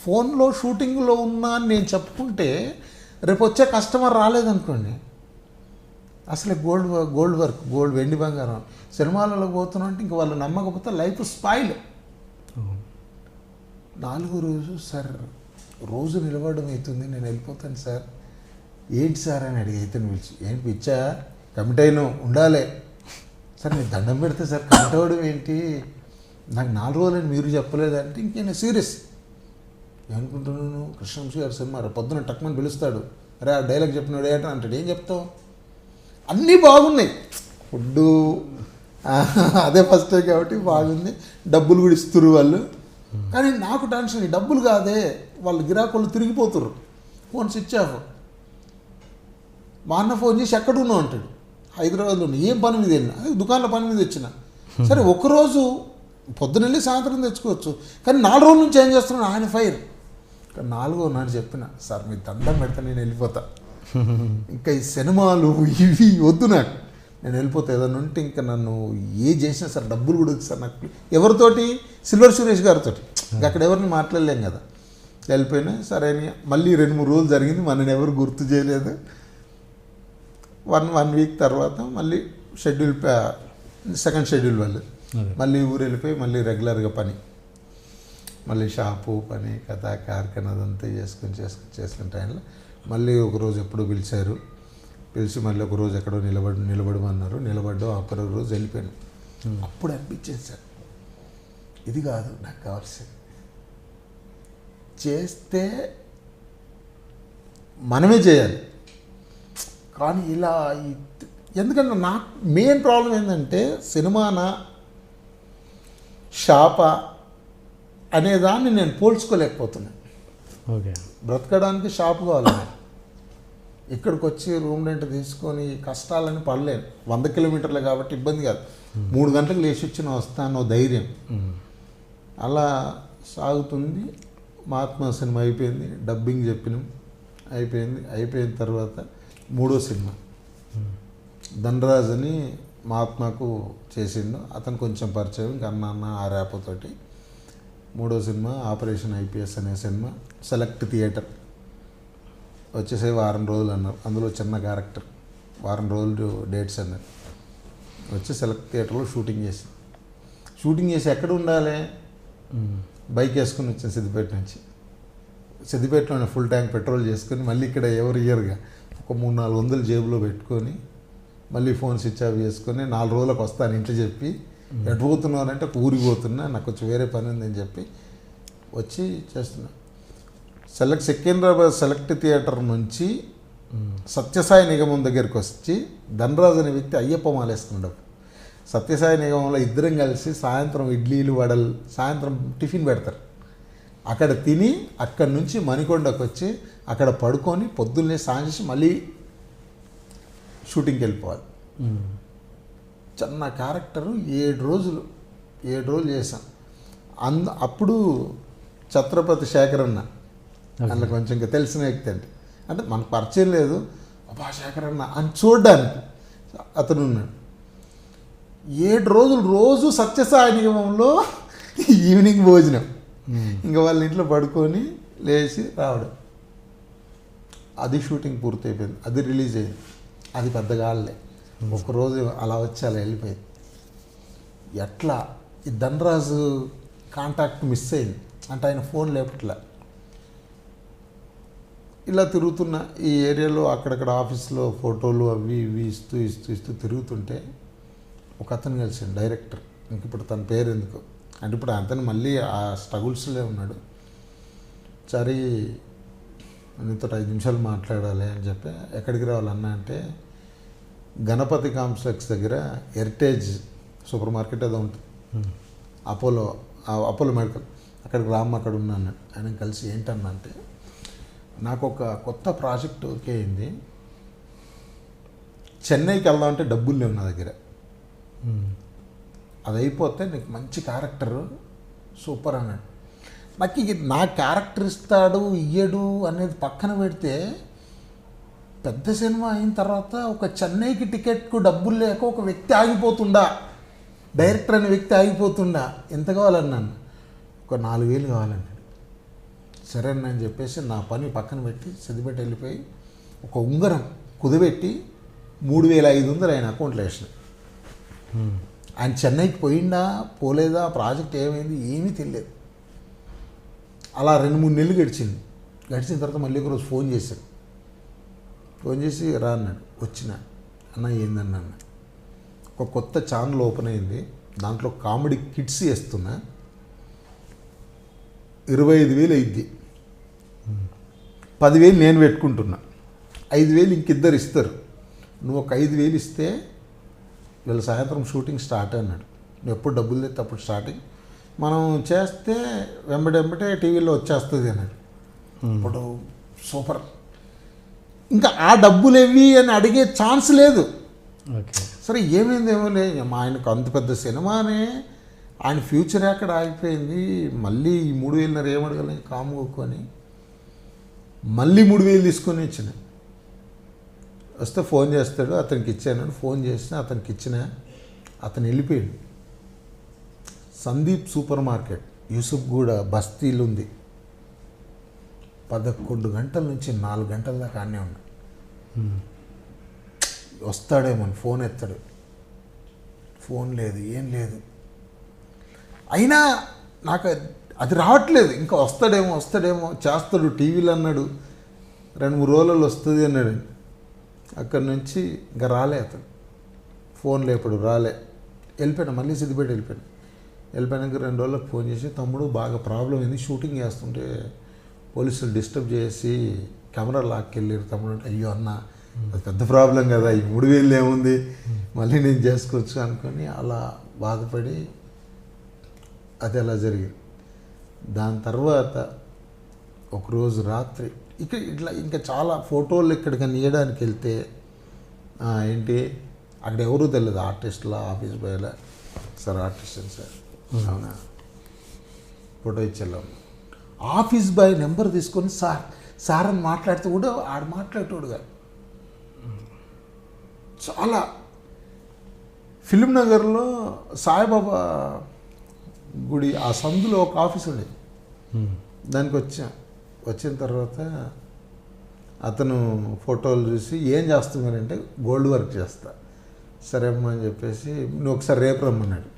ఫోన్లో షూటింగ్లో ఉన్నా అని నేను చెప్పుకుంటే రేపు వచ్చే కస్టమర్ రాలేదనుకోండి, అసలు గోల్డ్ వర్క్ వెండి బంగారం సినిమాలలో పోతున్నా అంటే ఇంక వాళ్ళు నమ్మకపోతే లైఫ్ స్పాయిల్. 4వ రోజు సార్ రోజు నిలబడడం అవుతుంది, నేను వెళ్ళిపోతాను సార్. ఏంటి సార్ అని అడిగి అయితే పిలిచి, ఏంటి పిచ్చా కమిట్ అయినా ఉండాలి సార్, నేను దండం పెడితే సార్ కమిట్ అవ్వడం ఏంటి, నాకు 4 రోజులని మీరు చెప్పలేదంటే ఇంకేనా సీరియస్ ఏమనుకుంటున్నాను. కృష్ణవంశీ గారు సినిమా పొద్దున టక్మని పిలుస్తాడు, అరే ఆ డైలాగ్ చెప్పినాడు ఏంటో అంటాడు. ఏం చెప్తావు, అన్నీ బాగున్నాయి, ఫుడ్డు అదే ఫస్ట్ టైం కాబట్టి బాగుంది, డబ్బులు కూడా ఇస్తున్నారు వాళ్ళు. కానీ నాకు టెన్షన్, డబ్బులు కాదే, వాళ్ళు గిరాకులు తిరిగిపోతుర్రు, ఫోన్ స్విచ్ ఆఫ్. మా అన్న ఫోన్ చేసి ఎక్కడున్నావు అంటాడు, హైదరాబాద్లో ఉన్నా. ఏం పని మీద వెళ్ళినా, దుకాణంలో పని మీద వచ్చిన. సరే ఒకరోజు పొద్దున వెళ్ళి సాయంత్రం తెచ్చుకోవచ్చు, కానీ 4 రోజుల నుంచి ఏం చేస్తున్నాను ఆయన ఫైర్. కానీ 4వ నాడు చెప్పిన, సార్ మీరు దండం పెడతా నేను వెళ్ళిపోతా, ఇంకా ఈ సినిమాలు ఇవి వద్దు నాకు, నేను వెళ్ళిపోతా. ఏదన్నా ఉంటే ఇంకా నన్ను ఏ చేసినా సార్ డబ్బులు కూడా వద్దు సార్ నాకు. ఎవరితోటి, సిల్వర్ సురేష్ గారితో, ఇంకా అక్కడ ఎవరిని మాట్లాడలేం కదా. వెళ్ళిపోయినా సరే అని మళ్ళీ 2-3 రోజులు జరిగింది, మనని ఎవరు గుర్తు చేయలేదు. 1 వీక్ తర్వాత మళ్ళీ షెడ్యూల్, సెకండ్ షెడ్యూల్ వాళ్ళు మళ్ళీ ఊరు వెళ్ళిపోయి మళ్ళీ రెగ్యులర్గా పని, మళ్ళీ షాపు పని కథ కార్ఖాన అదంతా చేసుకునే టైంలో మళ్ళీ ఒకరోజు ఎప్పుడో పిలిచి మళ్ళీ ఒకరోజు ఎక్కడో నిలబడమన్నారు. నిలబడ్డా ఒక్క రోజు వెళ్ళిపోయాను. అప్పుడు అనిపించేది సార్, ఇది కాదు నాకు కావాల్సింది, చేస్తే మనమే చేయాలి. కానీ ఇలా ఎందుకంటే నాకు మెయిన్ ప్రాబ్లం ఏంటంటే సినిమానా షాపా అనేదాన్ని నేను పోల్చుకోలేకపోతున్నాను. ఓకే, బ్రతకడానికి షాపు కావాలి. ఇక్కడికి వచ్చి రూమ్ రెంట్ తీసుకొని కష్టాలని పడలేను. 100 కిలోమీటర్లు కాబట్టి ఇబ్బంది కాదు. 3 గంటలకు లేచి వచ్చిన వస్తానో ధైర్యం. అలా సాగుతుంది. మహాత్మా సినిమా అయిపోయింది, డబ్బింగ్ చెప్పినాం, అయిపోయిన తర్వాత 3వ సినిమా ధనరాజ్ అని మహాత్మాకు చేసిండు. అతను కొంచెం పరిచయం, ఇంకా అన్న ఆ ర్యాపోతోటి. 3వ సినిమా ఆపరేషన్ ఐపీఎస్ అనే సినిమా. సెలెక్ట్ థియేటర్ వచ్చేసే 1 వారం రోజులు అన్నారు. అందులో చిన్న క్యారెక్టర్, 1 వారం రోజులు డేట్స్ అన్నారు. వచ్చి సెలెక్ట్ థియేటర్లో షూటింగ్ చేసి ఎక్కడ ఉండాలి, బైక్ వేసుకుని వచ్చాను సిద్దిపేట నుంచి. సిద్దిపేటలోనే ఫుల్ ట్యాంక్ పెట్రోల్ చేసుకొని మళ్ళీ ఇక్కడ ఇయర్గా ఒక 300-400 జేబులో పెట్టుకొని మళ్ళీ ఫోన్ స్విచ్ ఆఫ్ చేసుకొని 4 రోజులకు వస్తాను ఇంట్లో చెప్పి, ఎటు పోతున్నానంటే ఒక ఊరికి పోతున్నా, నాకు కొంచెం వేరే పని ఉందని చెప్పి వచ్చి చేస్తున్నా. సికింద్రాబాద్ సెలెక్ట్ థియేటర్ నుంచి సత్యసాయి నిగమం దగ్గరికి వచ్చి ధనరాజు అనే వ్యక్తి అయ్యప్ప మాలేసుకున్నాడు. సత్యసాయి నిగమంలో ఇద్దరం కలిసి సాయంత్రం ఇడ్లీలు వడలు, సాయంత్రం టిఫిన్ పెడతారు. అక్కడ తిని అక్కడి నుంచి మణికొండకు వచ్చి అక్కడ పడుకొని పొద్దున్నే సాయంత్రం మళ్ళీ షూటింగ్కి వెళ్ళిపోవాలి. చిన్న క్యారెక్టరు 7 రోజులు చేశాను. అప్పుడు ఛత్రపతి శేఖర్ అన్న అందులో కొంచెం ఇంకా తెలిసిన వ్యక్తి అంటే మనకు పరిచయం లేదు, అబ్బా శేఖర్ అన్న అని చూడడానికి అతను ఉన్నాడు. 7 రోజులు రోజు సత్యసాయి నిగమంలో ఈవినింగ్ భోజనం, ఇంకా వాళ్ళ ఇంట్లో పడుకొని లేచి రావడం. అది షూటింగ్ పూర్తయిపోయింది, అది రిలీజ్ అయింది. అది పెద్దగా ఆడలే, ఒకరోజు అలా వచ్చి అలా వెళ్ళిపోయింది. ఎట్లా ఈ ధనరాజు కాంటాక్ట్ మిస్ అయింది అంటే ఆయన ఫోన్ లేపట్లా. ఇలా తిరుగుతున్న ఈ ఏరియాలో అక్కడక్కడ ఆఫీస్లో ఫోటోలు అవి ఇవి ఇస్తూ తిరుగుతుంటే ఒక అతను కలిసాను, డైరెక్టర్. ఇంక ఇప్పుడు తన పేరు ఎందుకు అంటే ఇప్పుడు అతను మళ్ళీ ఆ స్ట్రగుల్స్లో ఉన్నాడు. సరే నీతో 5 నిమిషాలు మాట్లాడాలి అని చెప్పి ఎక్కడికి రావాలన్నా అంటే గణపతి కాంప్లెక్స్ దగ్గర హెరిటేజ్ సూపర్ మార్కెట్ ఏదో ఉంటుంది, అపోలో మెడికల్, అక్కడికి రామ్మ అక్కడ ఉన్నాను. ఆయన కలిసి ఏంటన్నా అంటే నాకు ఒక కొత్త ప్రాజెక్ట్ ఓకే అయింది, చెన్నైకి వెళ్దామంటే డబ్బులు లేవు నా దగ్గర, అది అయిపోతే నీకు మంచి క్యారెక్టర్ సూపర్ అన్నాడు. నాకు నా క్యారెక్టర్ ఇస్తాడు ఇయ్యడు అనేది పక్కన పెడితే పెద్ద సినిమా అయిన తర్వాత ఒక చెన్నైకి టికెట్కు డబ్బులు లేక ఒక వ్యక్తి ఆగిపోతుండా, డైరెక్టర్ అనే వ్యక్తి ఆగిపోతుండా, ఎంత కావాలన్నాను, ఒక 4,000 కావాలన్నాడు. సరేనా అని చెప్పేసి నా పని పక్కన పెట్టి సిద్దిపేట వెళ్ళిపోయి ఒక ఉంగరం కుదిపెట్టి 3,500 ఆయన అకౌంట్లో వేసిన. ఆయన చెన్నైకి పోయిండా పోలేదా, ప్రాజెక్ట్ ఏమైంది ఏమీ తెలియదు. అలా 2-3 నెలలు గడిచింది. గడిచిన తర్వాత మళ్ళీ ఒకరోజు ఫోన్ చేశాడు. ఫోన్ చేసి రా అన్నాడు. వచ్చిన అన్న ఏందన్నా, ఒక కొత్త ఛానల్ ఓపెన్ అయింది, దాంట్లో కామెడీ కిట్స్ వేస్తున్నా, 25,000 అయింది, 10,000 నేను పెట్టుకుంటున్నా, 5,000 ఇంకిద్దరు ఇస్తారు, నువ్వు ఒక 5,000 ఇస్తే వీళ్ళు సాయంత్రం షూటింగ్ స్టార్ట్ అన్నాడు. నువ్వు ఎప్పుడు డబ్బులు తెస్తే అప్పుడు స్టార్టింగ్, మనం చేస్తే వెంబడే టీవీలో వచ్చేస్తుంది అన్నాడు. ఇప్పుడు సూపర్. ఇంకా ఆ డబ్బులు ఏవి అని అడిగే ఛాన్స్ లేదు. సరే ఏమైందేమో లే, ఆయనకు అంత పెద్ద సినిమానే ఆయన ఫ్యూచర్ ఎక్కడ ఆగిపోయింది, మళ్ళీ ఈ 3,000 ఏమడగలని కాముకొని మళ్ళీ 3,000 తీసుకొని ఇచ్చిన. వస్తే ఫోన్ చేస్తాడు, అతనికి ఇచ్చాను, ఫోన్ చేసిన అతనికి ఇచ్చిన, అతను వెళ్ళిపోయాడు. సందీప్ సూపర్ మార్కెట్ యూసుఫ్గూడ బస్తీలు ఉంది, 11 గంటల నుంచి 4 గంటల దాకా ఆనే ఉన్నాడు. వస్తాడేమో ఫోన్ ఎత్తాడు, ఫోన్ లేదు ఏం లేదు, అయినా నాకు అది రావట్లేదు. ఇంకా వస్తాడేమో చేస్తాడు, టీవీలో అన్నాడు 2-3 రోజులలో వస్తుంది అన్నాడు. అక్కడి నుంచి ఇంకా రాలే అతను, ఫోన్ లేపడు, రాలే, వెళ్ళిపోయాను. మళ్ళీ సిద్దిపేట వెళ్ళిపోయాక 2 రోజులకు ఫోన్ చేసి, తమ్ముడు బాగా ప్రాబ్లం అయింది, షూటింగ్ చేస్తుంటే పోలీసులు డిస్టర్బ్ చేసి కెమెరా లాక్కెళ్ళారు తమ్ముడు అంటే, అయ్యో అన్న అది పెద్ద ప్రాబ్లం కదా, ఈ 3,000 ఏముంది మళ్ళీ నేను చేసుకోవచ్చు అనుకొని అలా బాధపడి అది అలా జరిగింది. దాని తర్వాత ఒకరోజు రాత్రి ఇట్లా ఇంకా చాలా ఫోటోలు ఇక్కడికి నీయడానికి వెళ్తే ఏంటి అక్కడ ఎవరూ తెలియదు, ఆర్టిస్టులా ఆఫీస్ బాయ్లా, సార్ ఆర్టిస్ట్ అని సార్, అవునా ఫోటో ఇచ్చేళ్ళాము. ఆఫీస్ బాయ్ నెంబర్ తీసుకొని సార్ అని మాట్లాడితే కూడా ఆడు మాట్లాడేటోడు కాదు. చాలా ఫిలిం నగర్లో సాయిబాబా గుడి ఆ సందులో ఒక ఆఫీస్ ఉండేది, దానికి వచ్చిన తర్వాత అతను ఫోటోలు చూసి ఏం చేస్తున్నారంటే గోల్డ్ వర్క్ చేస్తా, సరే అమ్మా అని చెప్పేసి నువ్వు ఒకసారి రేపు రమ్మన్నాడు.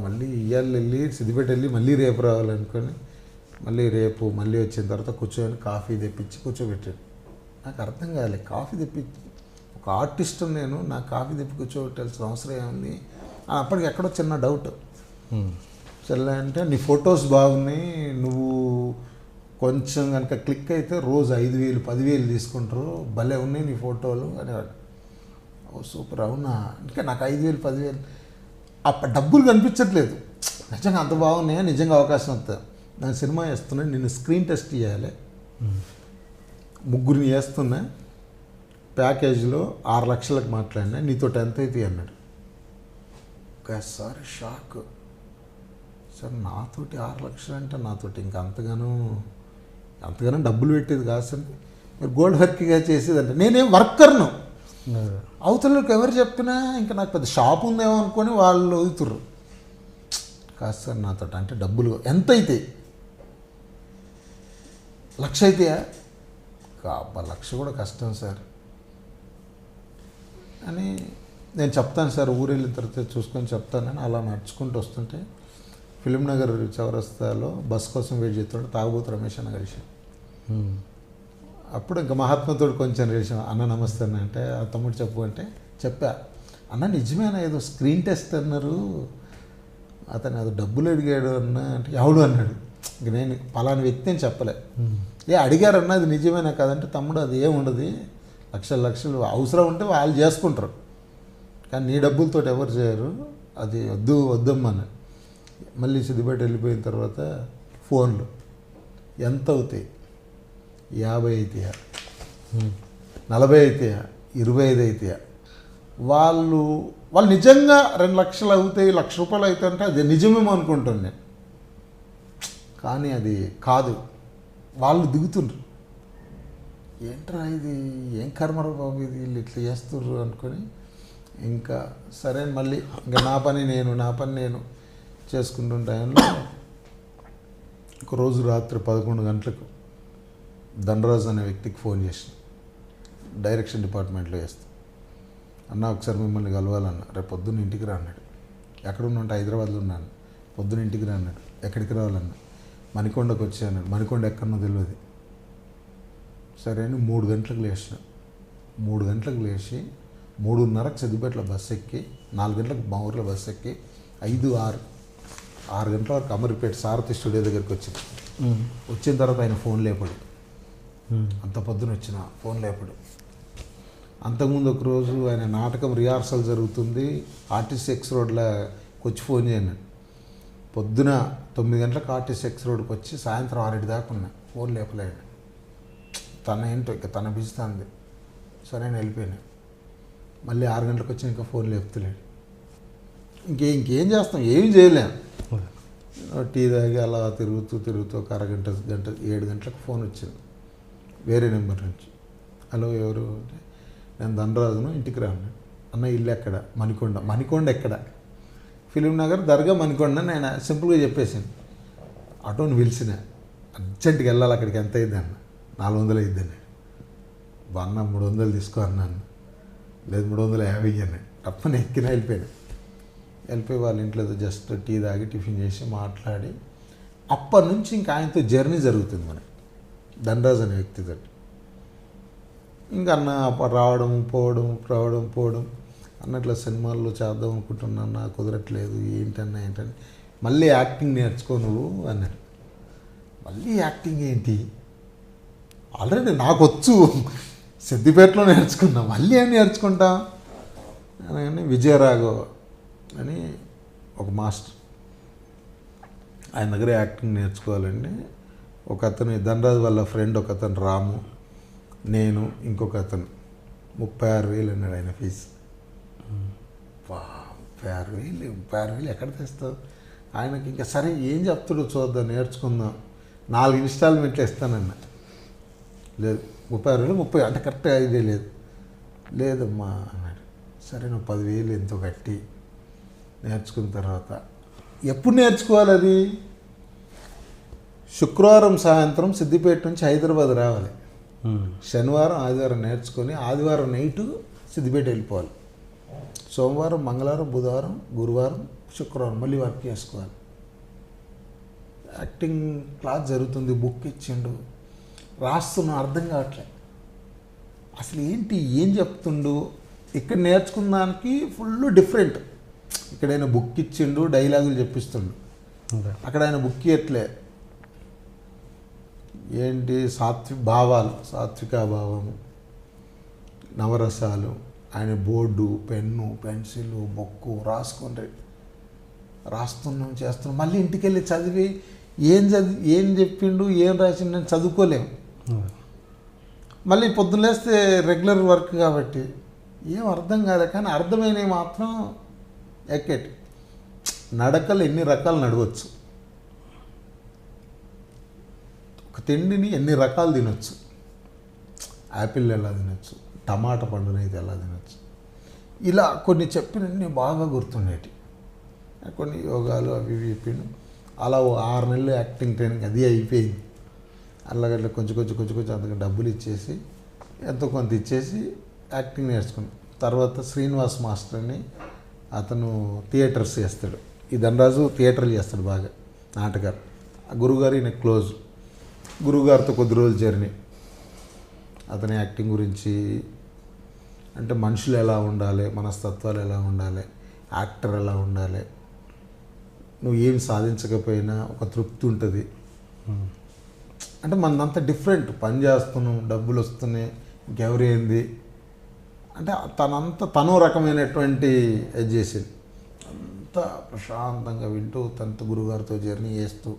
మళ్ళీ ఇవాళ వెళ్ళి సిద్దిపేట వెళ్ళి మళ్ళీ రేపు రావాలనుకొని మళ్ళీ వచ్చిన తర్వాత కూర్చొని కాఫీ తెప్పించి కూర్చోబెట్టాడు. నాకు అర్థం కాలే, కాఫీ తెప్పించి ఒక ఆర్టిస్ట్ నేను, నాకు కాఫీ తెప్పి కూర్చోబెట్టాల్సిన అవసరం ఏముంది. అప్పటికి ఎక్కడో చిన్న డౌట్. సరే అంటే నీ ఫొటోస్ బాగున్నాయి, నువ్వు కొంచెం కనుక క్లిక్ అయితే రోజు 5,000 10,000 తీసుకుంటారు, భలే ఉన్నాయి నీ ఫోటోలు అనేవాడు. ఓ సూపర్, అవునా, ఇంకా నాకు 5,000 10,000 డబ్బులు కనిపించట్లేదు, నిజంగా అంత బాగున్నాయా, నిజంగా అవకాశం వస్తా, నేను సినిమా చేస్తున్నా, నిన్ను స్క్రీన్ టెస్ట్ చేయాలి, 3 చేస్తున్నా, ప్యాకేజీలో 6 లక్షలకు మాట్లాడినా, నీతో ఎంత అయితే అన్నాడు. ఒకసారి షాక్. సార్ నాతోటి 6 లక్షలు అంటే నాతోటి ఇంకా అంతగానో డబ్బులు పెట్టేది కాదు సార్, మీరు గోల్డ్ వర్క్గా చేసేదంటే నేనేం వర్కర్ను, అవతలకు ఎవరు చెప్పినా ఇంకా నాకు పెద్ద షాప్ ఉందేమో అనుకొని వాళ్ళు వదులుతుర్రు. కాదు సార్ నాతో అంటే డబ్బులు ఎంత అయితే, 1,00,000 అయితాయా, 1,00,000 కూడా కష్టం సార్ అని నేను చెప్తాను సార్, ఊరు వెళ్ళిన తర్వాత చూసుకొని చెప్తానని అలా నడుచుకుంటూ వస్తుంటే ఫిలిం నగర్ చౌరస్తాలో బస్ కోసం వెయిట్ చేస్తుంటే తాగుబోతు రమేష్ అన్న కలిసాను. అప్పుడు ఇంకా మహాత్మతో కొంచెం రేషం, అన్న నమస్తే అన్న అంటే, ఆ తమ్ముడు చెప్పు అంటే చెప్పా, అన్న నిజమేనా ఏదో స్క్రీన్ టెస్ట్ అన్నారు, అతను అది డబ్బులు అడిగాడు అన్న అంటే, ఎవడు అన్నాడు, ఇంక నేను పలానా వ్యక్తి అని చెప్పలే. అడిగారన్నా అది నిజమేనా కాదంటే తమ్ముడు అది ఏముండదు, లక్షలు లక్షలు అవసరం ఉంటే వాళ్ళు చేసుకుంటారు, కానీ నీ డబ్బులతో ఎవరు చేయరు, అది వద్దమ్మని. మళ్ళీ సిద్దిపేట వెళ్ళిపోయిన తర్వాత ఫోన్లు ఎంత అవుతాయి, 50 అవుతాయా, 40 అవుతాయా, 25 అవుతాయా, వాళ్ళు నిజంగా 2 లక్షలు అవుతాయి, ₹1,00,000 అవుతాయి అంటే అది నిజమేమో అనుకుంటాను నేను, కానీ అది కాదు. వాళ్ళు దిగుతుండ్రు, ఏంట్రా ఇది, ఏం కర్మరా బాబు ఇది, వీళ్ళు ఇట్లా చేస్తుర్రు అనుకొని ఇంకా సరే మళ్ళీ ఇంకా నా పని నేను చేసుకుంటున్న టైంలో ఒకరోజు రాత్రి 11 గంటలకు ధనరాజు అనే వ్యక్తికి ఫోన్ చేసిన, డైరెక్షన్ డిపార్ట్మెంట్లో చేస్తాను. అన్న ఒకసారి మిమ్మల్ని కలవాలన్న, రేపు పొద్దున్న ఇంటికి రా అన్నాడు. ఎక్కడున్నంటే హైదరాబాద్లో ఉన్నాను, పొద్దున్న ఇంటికి రా అన్నాడు. ఎక్కడికి రావాలన్నా, మణికొండకు వచ్చాను. మణికొండ ఎక్కడో తెలియదు. సరే అని 3 గంటలకు లేచిన. 3 గంటలకు లేచి 3:30కి సిద్దిపేటలో బస్సు ఎక్కి 4 గంటలకు మా ఊర్లో బస్సు ఎక్కి 6 గంటల వరకు అమర్పేట సారథి స్టూడియో దగ్గరికి వచ్చింది. వచ్చిన తర్వాత ఆయన ఫోన్ లేపడు, అంత పొద్దున వచ్చిన ఫోన్ లేపడు. అంతకుముందు ఒకరోజు ఆయన నాటకం రిహార్సల్ జరుగుతుంది, ఆర్టీసీ ఎక్స్ రోడ్లో వచ్చి ఫోన్ చేయండి. పొద్దున 9 గంటలకు ఆర్టీసీ ఎక్స్ రోడ్కి వచ్చి సాయంత్రం 6 దాకా ఉన్నా, ఫోన్ లేపలేడు. తన ఏంటో ఇక తన బిజుతుంది. సరే నేను వెళ్ళిపోయాను. మళ్ళీ 6 గంటలకు వచ్చి ఇంకా ఫోన్ లేపుతలేడు. ఇంకేం చేస్తాం, ఏం చేయలేము. టీ తాగి అలా తిరుగుతూ ఒక అరగంట 7 గంటలకు ఫోన్ వచ్చింది వేరే నెంబర్ నుంచి. హలో ఎవరు అంటే, నేను ధనరాజును, ఇంటికి రాను. అన్న ఇల్లు ఎక్కడ? మణికొండ ఎక్కడ? ఫిలిం నగర్ దర్గా మణికొండ. నేను సింపుల్గా చెప్పేసాను. ఆటోని పిలిచిన, అర్జెంటుగా వెళ్ళాలి అక్కడికి. ఎంత అయింది అన్న? 400 అయిద్దని. అన్న 300 తీసుకో అన్నాను. లేదు 350 అన్నాడు. తప్పని ఎక్కిన వెళ్ళిపోయి వాళ్ళ ఇంట్లో జస్ట్ టీ తాగి టిఫిన్ చేసి మాట్లాడి అప్పటి నుంచి ఇంకా ఆయనతో జర్నీ జరుగుతుంది మనకి, ధనరాజు అనే వ్యక్తితో. ఇంకా అన్న రావడం పోవడం అన్నట్ల సినిమాల్లో చేద్దాం అనుకుంటున్నా, కుదరట్లేదు, ఏంటని. మళ్ళీ యాక్టింగ్ నేర్చుకో నువ్వు అన్నాడు. మళ్ళీ యాక్టింగ్ ఏంటి, ఆల్రెడీ నాకు వచ్చు, సిద్దిపేటలో నేర్చుకున్నా, మళ్ళీ ఏం నేర్చుకుంటా అని. విజయరాఘవ్ అని ఒక మాస్టర్, ఆయన దగ్గర యాక్టింగ్ నేర్చుకోవాలండి. ఒక అతను ధనరాజు వాళ్ళ ఫ్రెండ్ ఒక అతను రాము, నేను, ఇంకొక అతను 36,000 అన్నాడు ఆయన ఫీజు. 36,000 ఎక్కడ తెస్తావు? ఆయనకి ఇంకా సరే ఏం చెప్తాడో చూద్దాం, నేర్చుకుందాం, 4 ఇన్స్టాల్మెంట్లు ఇస్తానన్నా. లేదు 36,000 అంటే కరెక్ట్గా ఐడియా లేదమ్మా అన్నాడు. సరే నువ్వు 10,000 ఎంతో కట్టి నేర్చుకున్న తర్వాత ఎప్పుడు నేర్చుకోవాలి అది? శుక్రవారం సాయంత్రం సిద్దిపేట నుంచి హైదరాబాద్ రావాలి, శనివారం ఆదివారం నేర్చుకొని ఆదివారం నైటు సిద్దిపేట వెళ్ళిపోవాలి, సోమవారం మంగళవారం బుధవారం గురువారం శుక్రవారం మళ్ళీ వర్క్ చేసుకోవాలి. యాక్టింగ్ క్లాస్ జరుగుతుంది, బుక్ ఇచ్చిండు, రాస్తున్నా, అర్థం కావట్లే అసలు ఏంటి, ఏం చెప్తుండు. ఇక్కడ నేర్చుకున్న దానికి ఫుల్ డిఫరెంట్. ఇక్కడ ఆయన బుక్ ఇచ్చిండు, డైలాగులు చెప్పిస్తుండు. అక్కడ ఆయన బుక్ ఇవ్వట్లే, ఏంటి సాత్విక భావము, నవరసాలు, ఆయన బోర్డు, పెన్ను, పెన్సిల్, బొక్కు రాస్తున్నాం చేస్తున్నాం. మళ్ళీ ఇంటికి వెళ్ళి చదివి ఏం చెప్పిండు, ఏం రాసిండు నేను చదువుకోలేము. మళ్ళీ పొద్దున్న లేస్తే రెగ్యులర్ వర్క్ కాబట్టి ఏం అర్థం కాదు. కానీ అర్థమైనవి మాత్రం ఎక్కేటి. నడకలు ఎన్ని రకాలు నడవచ్చు, ఒక తిండిని ఎన్ని రకాలు తినొచ్చు. యాపిల్ ఎలా తినొచ్చు, టమాటా పండునైతే ఎలా తినొచ్చు, ఇలా కొన్ని చెప్పినన్ని బాగా గుర్తుండేటి. కొన్ని యోగాలు అవి చెప్పిండు. అలా 6 నెలలు యాక్టింగ్ ట్రైనింగ్ అది అయిపోయింది. అలాగట్లా కొంచెం అంతగా డబ్బులు ఇచ్చేసి ఎంతో కొంత ఇచ్చేసి యాక్టింగ్ నేర్చుకున్నాను. తర్వాత శ్రీనివాస్ మాస్టర్ అని అతను థియేటర్స్ చేస్తాడు, ఈ ధనరాజు థియేటర్లు చేస్తాడు బాగా, నాటకాలు. ఆ గురువుగారు ఈయన క్లోజ్. గురువుగారితో కొద్ది రోజులు జర్నీ, అతని యాక్టింగ్ గురించి, అంటే మనుషులు ఎలా ఉండాలి, మనస్తత్వాలు ఎలా ఉండాలి, యాక్టర్ ఎలా ఉండాలి, నువ్వు ఏం సాధించకపోయినా ఒక తృప్తి ఉంటుంది, అంటే మనదంతా డిఫరెంట్, పని చేస్తున్నాం, డబ్బులు వస్తున్నాయి, ఇంకెవరేంది అంటే తనో రకమైనటువంటి ఇది చేసేది. అంతా ప్రశాంతంగా వింటూ తనతో గురుగారితో జర్నీ చేస్తూ,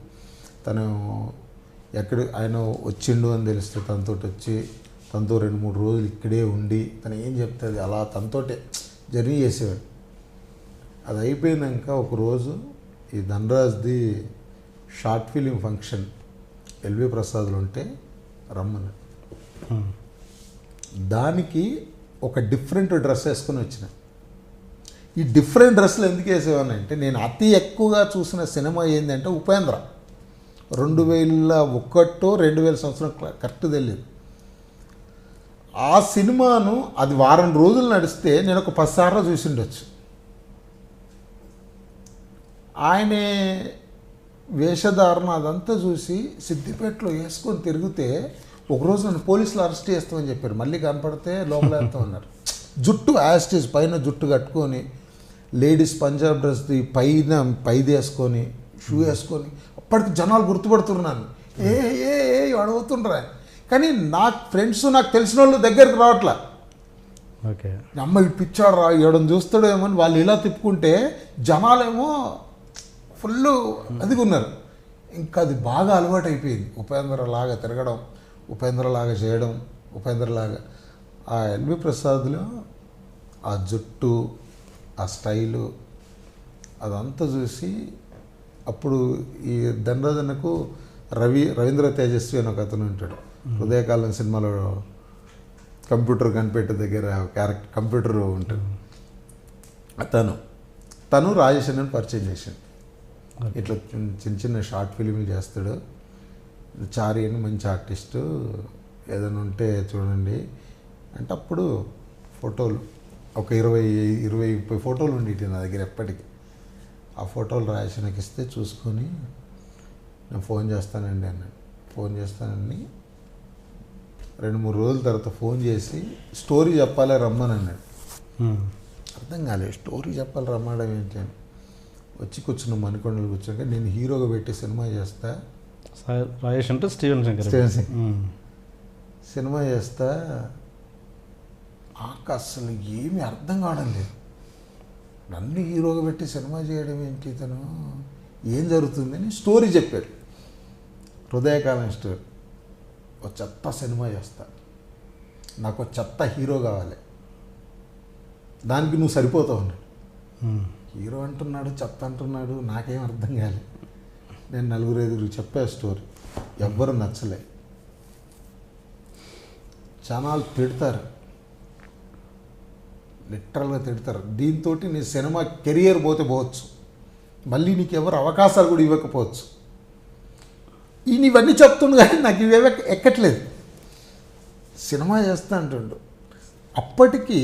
తను ఆయన వచ్చిండు అని తెలిస్తే తనతో వచ్చి తనతో 2-3 రోజులు ఇక్కడే ఉండి తను ఏం చెప్తుంది అలా తనతోటే జర్నీ చేసేవాడు. అది అయిపోయినాక ఒకరోజు ఈ ధనరాజ్ది షార్ట్ ఫిలిం ఫంక్షన్ ఎల్వి ప్రసాద్లో ఉంటే రమ్మని, దానికి ఒక డిఫరెంట్ డ్రెస్ వేసుకొని వచ్చిన. ఈ డిఫరెంట్ డ్రెస్సులు ఎందుకు వేసేవానంటే, నేను అతి ఎక్కువగా చూసిన సినిమా ఏంటంటే ఉపేంద్ర. 2001-2000 సంవత్సరం కరెక్ట్ తెలియదు. ఆ సినిమాను అది వారం రోజులు నడిస్తే నేను ఒక 10 సార్లు చూసి ఉండొచ్చు. ఆయనే వేషధారణ అదంతా చూసి సిద్దిపేటలో వేసుకొని తిరిగితే ఒకరోజు నన్ను పోలీసులు అరెస్ట్ చేస్తామని చెప్పారు. మళ్ళీ కనపడితే లోపల వేస్తామన్నారు. జుట్టు యాస్టేజ్ పైన జుట్టు కట్టుకొని, లేడీస్ పంజాబ్ డ్రెస్ది పైది వేసుకొని, షూ వేసుకొని, అప్పటికి జనాలు గుర్తుపడుతున్నాను. ఏ అడుగుతుండ్రా. కానీ నాకు ఫ్రెండ్స్, నాకు తెలిసిన వాళ్ళు దగ్గరికి రావట్లా. ఓకే, అమ్మ ఇటు పిచ్చాడు రా, ఇవ్వడం చూస్తాడో ఏమో అని వాళ్ళు ఇలా తిప్పుకుంటే జనాలేమో ఫుల్ అదిగా ఉన్నారు. ఇంకా అది బాగా అలవాటు అయిపోయింది. ఉపేంద్రలాగా తిరగడం, ఉపేంద్రలాగా చేయడం, ఉపేంద్రలాగా. ఆ ఎల్వి ప్రసాద్లో ఆ జుట్టు, ఆ స్టైలు అదంతా చూసి అప్పుడు ఈ ధనరాజన్నకు రవీంద్ర తేజస్వి అని ఒక అతను ఉంటాడు. హృదయకాలం సినిమాలో కంప్యూటర్ కనిపెట్టే దగ్గర క్యారెక్టర్ కంప్యూటర్ ఉంటాడు. తను రాజేష్ అని పరిచయం చేశాడు. ఇట్లా చిన్న చిన్న షార్ట్ ఫిలింలు చేస్తాడు, చారి అని మంచి ఆర్టిస్టు, ఏదైనా ఉంటే చూడండి అంటే అప్పుడు ఫోటోలు ఒక 20-30 ఫోటోలు ఉండేవి నా దగ్గర ఎప్పటికీ. ఆ ఫోటోలు రాజేషన్కి ఇస్తే చూసుకొని నేను ఫోన్ చేస్తానండి అన్నాడు. ఫోన్ చేస్తానని 2-3 రోజుల తర్వాత ఫోన్ చేసి స్టోరీ చెప్పాలి రమ్మని అన్నాడు. అర్థం కాలేదు, స్టోరీ చెప్పాలి రమ్మడం ఏంటి అని. వచ్చి కూర్చున్నాం, మణికొండలు కూర్చున్నాక నేను హీరోగా పెట్టి సినిమా చేస్తా. రాజేష్ అంటే స్టీవెన్ శంకర్. సినిమా చేస్తా. నాకు అసలు ఏమీ అర్థం కావడం లేదు. నన్ను హీరోగా పెట్టి సినిమా చేయడం ఏంటి, తను ఏం జరుగుతుందని స్టోరీ చెప్పాడు. హృదయకాలం స్టోరీ. ఒక చెత్త సినిమా చేస్తా, నాకు ఒక చెత్త హీరో కావాలి, దానికి నువ్వు సరిపోతావు అన్నాడు. హీరో అంటున్నాడు, చెత్త అంటున్నాడు, నాకేం అర్థం కాలేదు. నేను 4-5 చెప్పా స్టోరీ, ఎవ్వరు నచ్చలే. జనాలు తిడతారు, లిటరల్గా తిడతారు. దీంతో నీ సినిమా కెరియర్ పోవచ్చు, మళ్ళీ నీకు ఎవరు అవకాశాలు కూడా ఇవ్వకపోవచ్చు. ఇవన్నీ చెప్తుండు కానీ నాకు ఇవేవి ఎక్కట్లేదు. సినిమా చేస్తా అంటుండు. అప్పటికి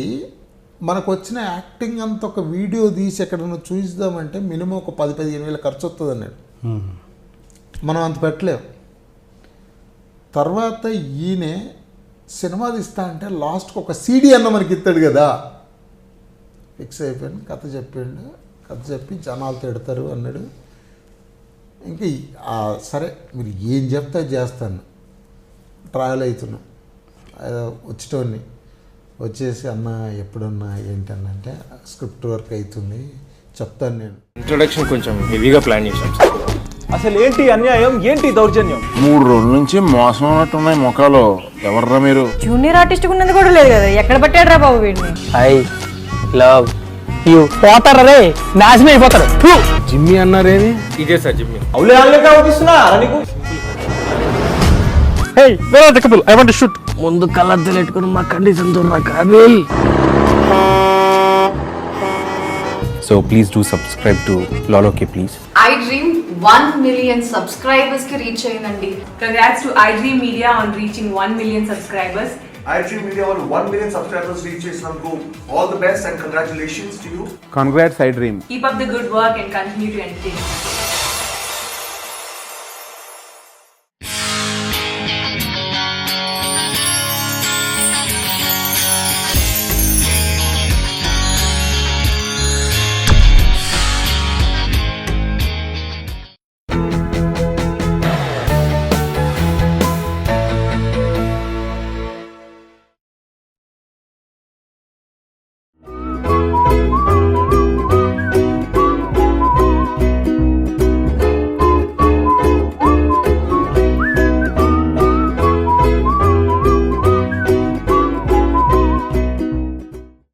మనకు వచ్చిన యాక్టింగ్ అంత ఒక వీడియో తీసి ఎక్కడన్నా చూపిద్దామంటే మినిమం ఒక 10-15 వేల ఖర్చు వస్తుంది అన్నాడు. మనం అంత పెట్టలేము. తర్వాత ఈయనే సినిమా తీస్తా అంటే లాస్ట్కి ఒక సీడీ అన్న మనకి ఇస్తాడు కదా. ఫిక్స్ అయిపోయాను, కథ చెప్పాడు. కథ చెప్పి జనాలు తిడతారు అన్నాడు. ఇంకా సరే మీరు ఏం చెప్తే చేస్తాను. ట్రావెల్ అవుతున్నా, వచ్చేటోడిని వచ్చేసి అన్న ఎప్పుడన్నా ఏంటన్నా అంటే స్క్రిప్ట్ వర్క్ అవుతుంది చెప్తాను నేను. ఇంట్రొడక్షన్ కొంచెం హెవీగా ప్లాన్ చేశాం సార్. అసలు ఏంటి అన్యాయం, ఏంటి దౌర్జన్యం? 3 రోజుల నుంచి మోసం ఉన్నట్టున్నాయి మొఖాలు. ఎవర్రా మీరు? జూనియర్ ఆర్టిస్ట్ ఉన్నది కూడా లేదు కదా, ఎక్కడ పట్టాడు రా బాబు వీడిని. I love you. పోతారా రే, నాశనం అయిపోతారు. జిమ్మి అన్నారేమి? ఇదే సార్ జిమ్మి. అవులే ఆన్లైన్ అవుతున్నా నీకు. Hey where are the couple, I want to shoot. ముందు కళ్ళద్దాలు పెట్టుకుని మా కండిషన్ చూడరా Kaabil. So please do subscribe to Lolo K please. iDream 1 million subscribers ki reach ayindandi. Congrats to iDream Media on reaching 1 million subscribers. iDream Media on 1 million subscribers reach Go. All the best and congratulations to you. Congrats iDream. Keep up the good work and continue to entertain.